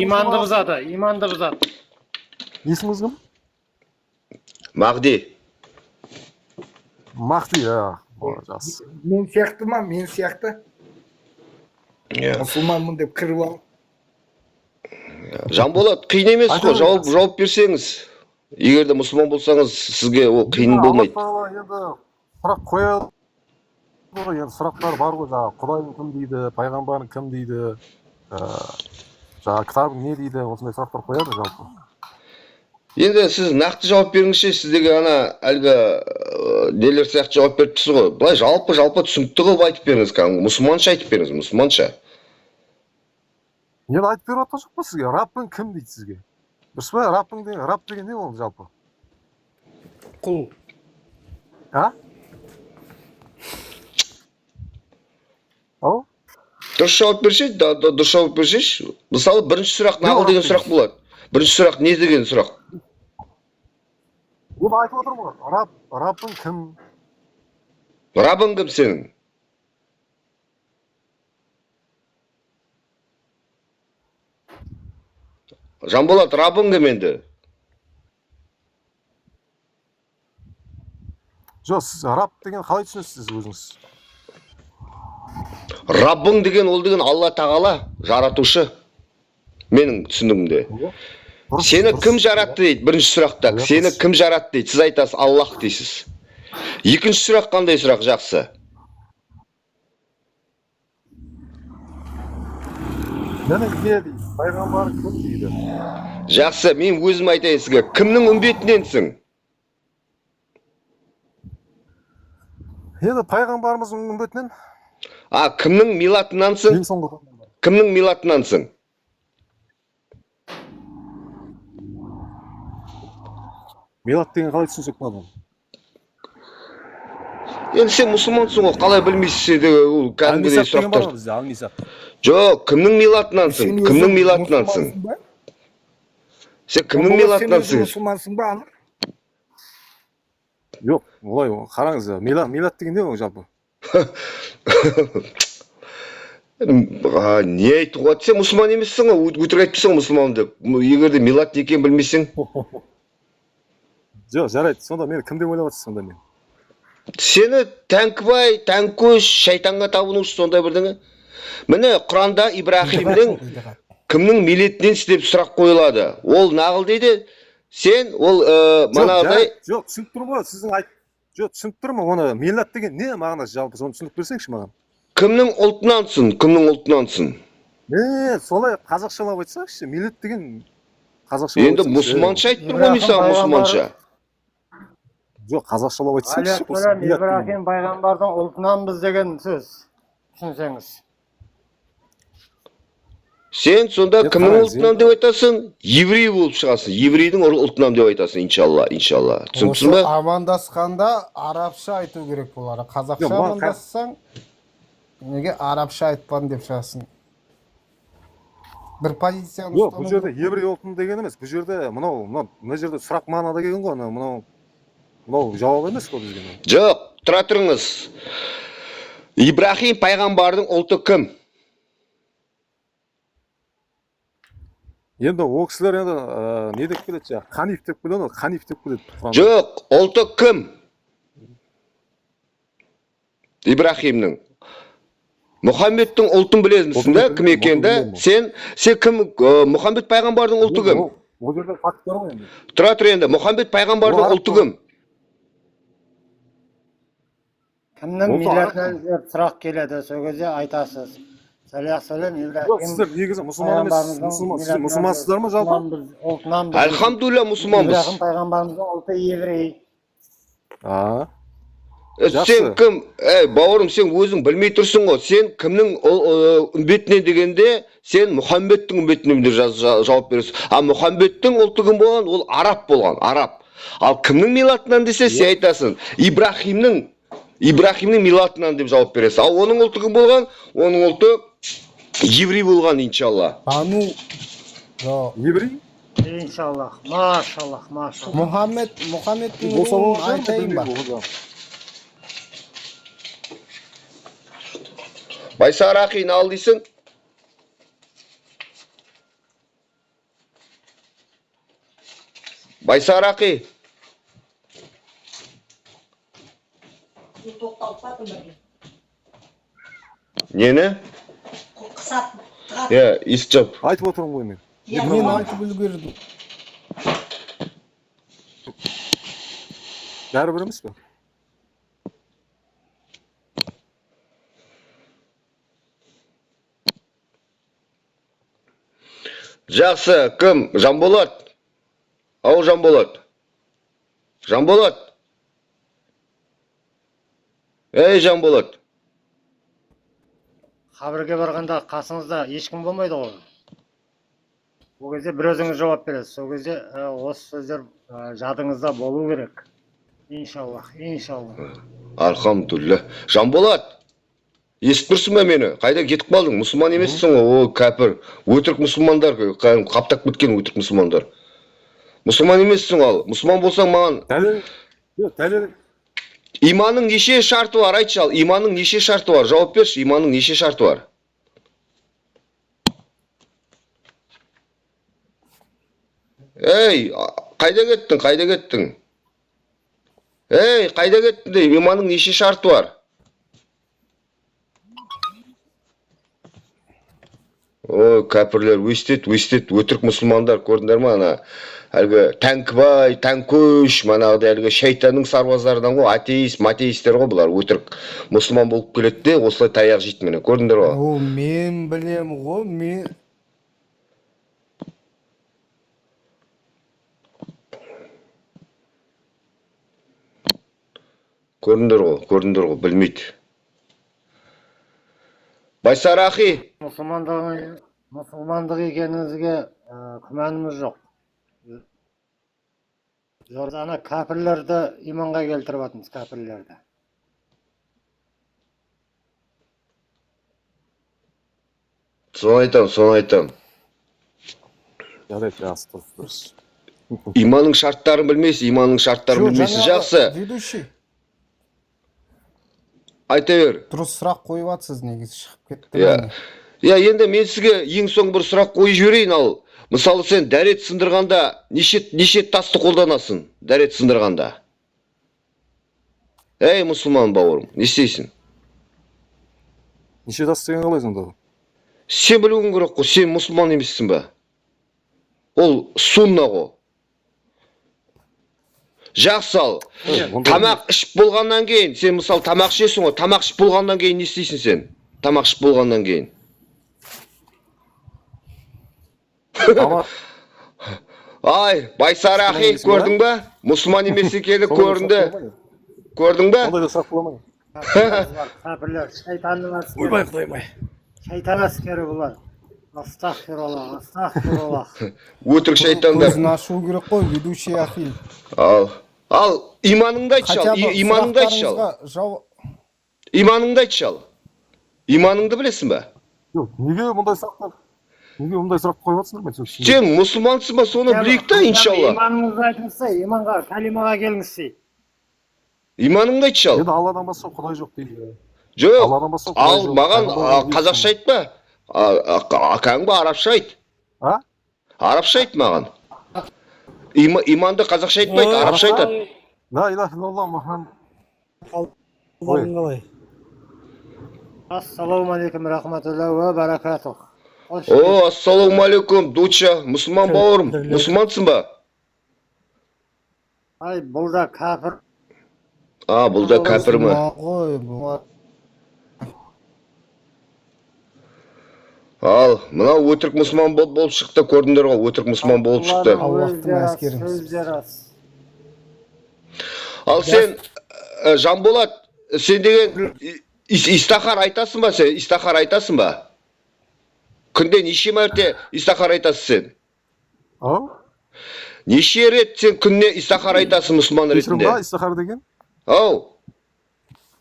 Иманды бұзады. Есіңіз кім? Мағди. Махди, жас. Мен сияқты ма? Мен сияқты? Мұсылманмын деп кіріп ал. Жанболат, қиын емес қой, жауап берсеңіз. Егер де мұсылман болсаңыз, сізге ол қиын болмайды. Енді сұрақ қояды ғой, енді сұрақтар бар ғой, жаңағы Құдайың кім дейді, пайғамбарың кім дейді, жаңағы кітабың не дейді, осындай сұрақтар қояды жалпы. Енді сіз нақты жауап беріңізші, сіздегі ана әлгі нелер сияқты жауап беріп тұрсыз ғой. Былай жалпы түсінікті қылып айтып беріңіз, мұсылманша айтып беріңіз, мұсылманша. Енді айтып беріп отқан жоқ па сізге? Раббың кім дейді сізге? Дұрыс па? Раб деген не ол жалпы? Құл. Ау? Дұрыс жауап берші. Мысалы, бірінші сұрақ нағыл деген сұрақ болады. Бірінші сұрақ не деген сұрақ? Енді айтып отырмын ғой, Раббың кім? Раббың кім сенің? Жанболат, Раббың кім енді? Жоқ, сіз Раб деген қалай түсінесіз өзіңіз? Раббың деген ол деген Алла тағала, жаратушы. Менің түсінігімде. Сені кім жаратты дейді, бірінші сұрақта. Сені кім жаратты дейді, сіз айтасыз, Аллах дейсіз. Екінші сұрақ қандай сұрақ, жақсы? Мені не дейді, пайғамбар кім дейді? Жақсы, мен өзім айтайын сізге, кімнің үмбетіненсің? Енді пайғамбарымыздың үмбетінен. Кімнің милатынансың? Ең соңғы. Кімнің милатынансың? милат деген қалай түсінсек болады оны? Енді сен мұсылмансың ғой, қалай білмейсің де ол кәдімгідей Ал-Мисақ деген бар сұрақтар. ғой бізде, Ал-Мисақ. Жоқ, кімнің милатынансың? Сен Кімнің өзің милатынансың? мұсылмансың ба? Сен кімнің Сен өзің милатынансың? мұсылмансың ба, Анар? Жоқ, олай қараңыз, милат деген не ол жалпы? Не айтып жатыр? Сен мұсылман емессің ғой, өтірік айтыпсың ғой мұсылман деп. Егер де милат не екенін білмесең, Жоқ, жарайды. Сонда мені кім деп ойлап отырсыз сонда мен? сені тәңкібай, тәңкөш, шайтанға табынушы сондай бірдеңе. Міне Құранда Ибрахимнің кімнің милетінен деп сұрақ қойылады. Ол нағыл дейді. Сен ол манағыдай Жоқ, түсініп тұрмын ғой, сіздің Жоқ, түсініп тұрмын, оны милат деген не мағынасы жалпы, соны түсініп берсеңізші маған. кімнің ұлтынансың? Кімнің ұлтынансың? Солай қазақшалап айтсаңызшы, милат деген қазақшалап Енді мұсылманша айтып тұр ғой мен саған мұсылманша. Жоқ, қазақшалап айтсаңызшы. Ибрахим пайғамбардың ұлтынанбыз деген сөз. Түсінсеңіз. Сен сонда кімнің ұлтынан деп айтасың? Еврей болып шығасың. Еврейдің ұлтынан деп айтасың, иншалла. Түсініпсің бе? Амандасқанда арабша айту керек болар. Қазақша амандассаң, неге арабша айтпадың деп шығасың. Бір позицияны Жоқ, бұл жерде еврей ұлтын деген емес. Бұл жерде мына жерде сұрақ мағынада келген ғой, мынау жауап емес қой бізге. Жоқ, тұра тұрыңыз. Ибрахим пайғамбардың ұлты кім? Енді ол кісілер енді не деп келеді жаңа? Ханиф деп келеді, Ханиф деп келеді. Жоқ, ұлты кім? Ибрахимнің. Мұхаммедтің ұлтын білесің да, кім екенді? Сен кім? Мұхаммед пайғамбардың ұлты кім? Ол жерде факт бар ғой енді. Тұра тұр енді, Мұхаммед пайғамбардың ұлты кім? Кімнің милләтінен деп сұрақ келеді, сол кезде айтасыз. Сәлем Ибрахим. Сіздер негізі мұсылман емес, мұсылмансыздар ма жалпы? Альхамдулилля мұсылманбыз. Ибрахим пайғамбарымыздың ұлты еврей. Сен кім? Бауырым, сен өзің білмей тұрсың ғой. Сен кімнің үмбетінен дегенде, сен Мұхаммедтің үмбетінен деп жауап бересің. Мұхаммедтің ұлты кім болған? Ол араб болған, араб. Ал кімнің милатынан десе, сен айтасың. Ибрахимнің милатынан деп жауап бересің. Ал оның ұлты кім болған? Оның ұлты еврей болған, иншалла. Еврей? Иншаллах, машаллах. Мұхаммедтің ұлын айтайын ба? Байсар ақи, не ал дейсің? Байсар ақи. Нені? Естіп жап. Айтып отырмын ғой мен. Мен айтып үлгердім. Бәрібір емес пе? Жақсы, кім? Жанболат? Ау Жанболат? Жанболат? Жанболат? Қабірге барғанда қасыңызда ешкім болмайды ғой. Ол кезде бір өзіңіз жауап бересіз. Сол кезде осы сөздер жадыңызда болу керек. Иншаллах. Альхамдулилля. Жанболат, естіп тұрсың ба мені? Қайда кетіп қалдың? Мұсылман емессің ғой, о кәпір. Өтірік мұсылмандар, қаптап кеткен өтірік мұсылмандар. Мұсылман емессің ал. Мұсылман болсаң маған. Дәлел. Иманның неше шарты бар? Айтшы ал. Иманның неше шарты бар? Жауап берші. Иманның неше шарты бар? Қайда кеттің? Қайда кеттің де? Иманның неше шарты бар? О, кәпірлер, өстет, өтірік мұсылмандар, көрдіңдер ма? Әлгі тәңкібай, тәңкөш, манағыдай әлгі шайтанның сарбаздарынан ғой, матеисттер ғой бұлар, өтірік мұсылман болып келеді де, осылай таяқ жейді мені, көрдіңдер ғой? О, мен білем ғой, мен... Көрдіңдер ғой, білмейді. Байсар ақи. Мұсылмандық екеніңізге күмәніміз жоқ. Ана кәпірлерді иманға келтіріп жатырмыз, кәпірлерді. Соны айтам. Жарайды, жақсы дұрыс. Иманның шарттарын білмейсіз, иманның шарттарын білмейсіз. Жақсы. Ведущий, Айта бер. дұрыс сұрақ қойып жатсыз, негізі шығып кетті. Я, енді мен сізге ең соң бір сұрақ қойып жіберейін. Ал, мысалы сен дәрет сындырғанда неше тасты қолданасың? Дәрет сындырғанда. Ей, мұсылман бауырым, не істейсің? Неше тас деген қалай сонда? Сен білуің керек қой, сен мұсылман емессің ба? Ол сунна ғой. Жақсы ал. Тамақ ішіп болғаннан кейін, сен мысалы тамақ ішесің ғой, тамақ ішіп болғаннан кейін не істейсің сен? Тамақ ішіп болғаннан кейін. Ай, Байсара ахи, көрдің ба? Мұсылман емес екені көрінді. Көрдің ба? Ондай да сұрақ бола ма? Кәпірлер, шайтанның әскері. Ойбай, құдайым-ай. Шайтан әскері бұлар. Астағфираллах, астағфираллах. Өтірік шайтандар. Көзін ашу керек қой, ведущий ахи. Ал, иманыңды айтшы ал. Иманыңды айтшы ал. Иманыңды айтшы ал. Иманыңды білесің ба? Жоқ, неге мұндай сұрақтар? Неге мұндай сұрақ қойып жатсыңдар мен түсінбеймін. Сен мұсылмансың ба, соны білейік та, иншалла. Иманыңызды айтыңызса, иманға, калимаға келіңізсі. Иманыңды айтшы ал. Енді Алладан басқа Құдай жоқ дейді. Жоқ, ал маған қазақша айтпа. Кәдімгі арабша айт. А? Арабша айт маған. Иманды қазақша айтпайды, арабша айтады. Ла илаха илlallah Мұхаммад. Қалай? Ассаламу алейкум рахматулла ва баракатух. О, ассаламу алейкум, Дуча, мұсылман бауырым, мұсылмансың ба? Ай, бұл да кәпір. Бұл да кәпір ма? Ал, мына өтірік мұсылман болып шықты, көрдіңдер ғой, өтірік мұсылман болып шықты. Аллахтың әскеріміз. Ал сен, Жанболат, сен деген истахар айтасың ба сен? Истахар айтасың ба? Күнде неше мәрте истахар айтасың сен? Неше рет сен күнне истахар айтасың мұсылман ретінде? Кешірім ба, истахар деген?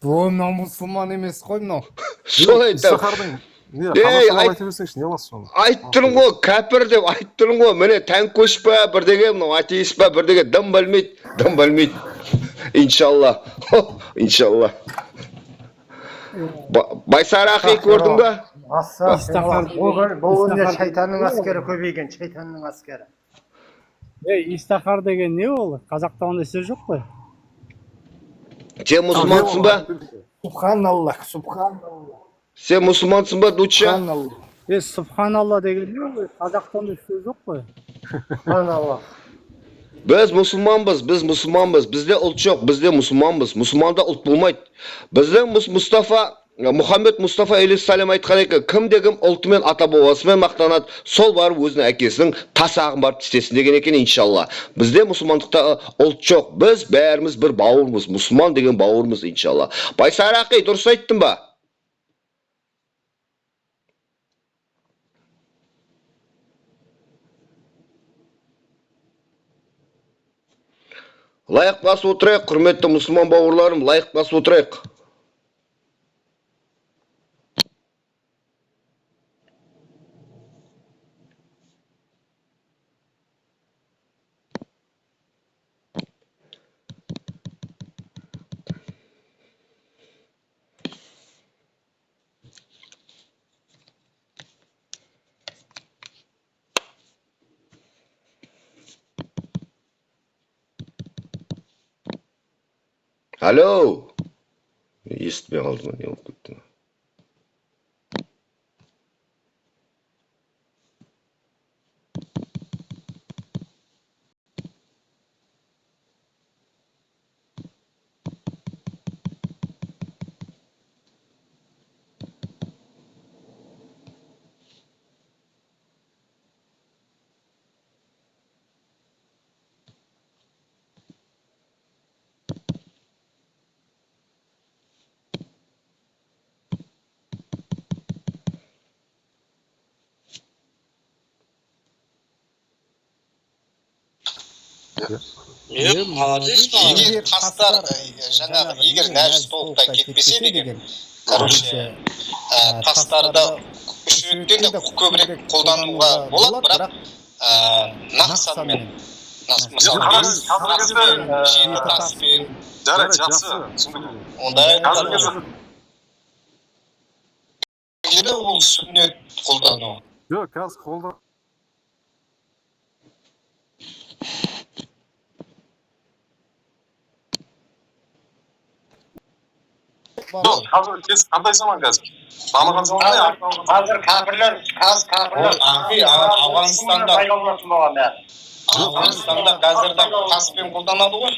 Бұл мұсылман емес қой мынау. Сол айтам. Истахардың қазақшалап айта берсеңші, не аласыз соны? Айтып тұрмын ғой, кәпір деп айтып тұрмын ғой. Міне тәңкөш па, бірдеге, мынау атеист па, бірдеге дым білмейді. Иншалла. Иншалла. Байсара ахи, көрдің ба? Бұл өнер шайтанның әскері көбейген, шайтанның әскері. Истахар деген не ол? Қазақта ондай сөз жоқ қой. Сен мұсылмансың ба? Субханаллах, субханаллах. Сен мұсылмансың ба, Дуча? Субханалла деген не ол? Қазақта ондай сөз жоқ қой. Субханаллах. Біз мұсылманбыз, бізде ұлт жоқ, бізде мұсылманбыз. Мұсылманда ұлт болмайды. Біздің Мұхаммед Мұстафа алейхиссалам айтқан екен, кім ұлтымен ата бабасымен мақтанады, сол барып өзінің әкесінің тасағын барып тістесін деген екен, иншалла. Бізде мұсылмандықта ұлт жоқ, біз бәріміз бір бауырмыз, мұсылман деген бауырмыз, иншалла. Байсара ақи, дұрыс айттың ба? Лайық басып отырайық, құрметті мұсылман бауырларым, лайық басып отырайық. Алло! Естімей қалдым, не болып кетті? Молодец. Егер тастар жаңағы егер нәжіс толықтай кетпесе деген, короче, тастарды үш реттен де көбірек қолдануға болады, бірақ нақсанмен. Жеті таспен. Жарайды, жақсы. Ондай ол сүннет қолдану. Жоқ, қазір қолдан. Жоқ, қазір кез қандай заман қазір? Дамыған заман не? Қазір кәпірлер Ауғанстанда қазірде таспен қолданады ғой.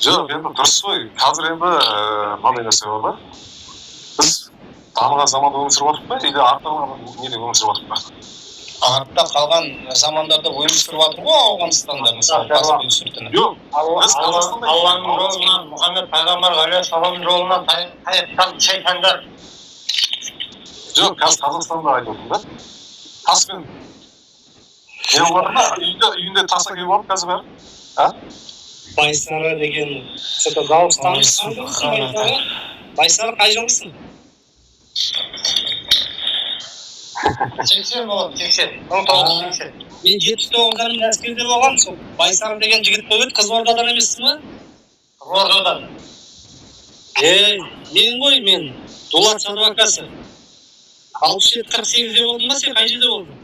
Жоқ, енді дұрыс қой. Қазір енді мынандай нәрсе бар да. Біз дамыған заманда өмір сүріп отырмық па? Или артта неде өмір сүріп отырмық па? Артта қалған замандарда өмір сүріп жатыр ғой Ауғанстанда, мысалы, таспен сүртініп. Жоқ, біз Қазақстанда Алланың жолынан, Мұхаммед пайғамбар алейхиссаламның жолынан тайып шайтандар. жоқ, қазір Қазақстанда айтып отырмын да. Таспен не болады ма? Үйінде таса күйіп алып қазір бәрі. Байсары деген что-то дауыстанып Байсары қай жылғысың? 80 болады, 80. 1980. Мен 79-дан әскерде болғам, сол Байсары деген жігіт болып еді, Қызылордадан емессің ба? Қызылордадан. Мен ғой, мен Дулат Садуакасы. 67-48-де болдың ба, сен қай жерде болдың?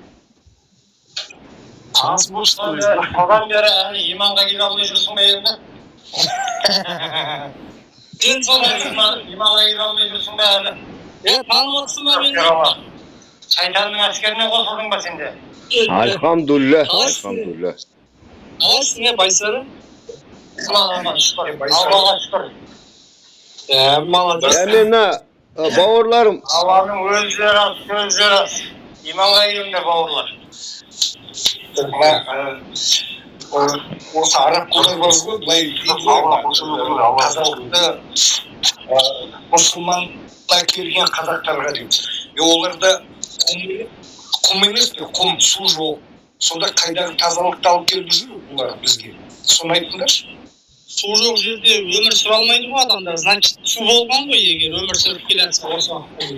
Таныс болшы. Содан бері әлі иманға келе алмай жүрсің бе енді? Сен солай Иманға келе алмай жүрсің бе әлі? танып отырсың ба мені? Шайтанның әскеріне қосылдың ба сенде? Альхамдулилlah. Қалайсың, Байсары? Аллаға шүкір. Молодец. Мына бауырларым, Алланың өзі рас, сөзі рас. Иманға келіңдер бауырлар. Осы араб құдай ғой, былай қазақты мұсылманға келген қазақтарға дейді. Оларда құм емес пе, құм, су жоқ. Сонда қайдағы тазалықты алып келіп жүр олар бізге. Соны айтыңдаршы. Су жоқ жерде өмір сүре алмайды ғой адамдар. Значит, су болған ғой егер өмір сүріп келе жатса осы уақытта.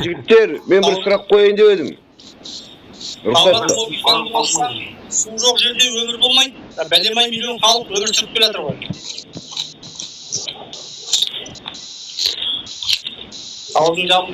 жігіттер, мен бір сұрақ қояйын деп едім. Рұқсат. Су жоқ жерде өмір болмайды. Бәлемай миллион халық өмір сүріп келе жатыр ғой. Аузын жабып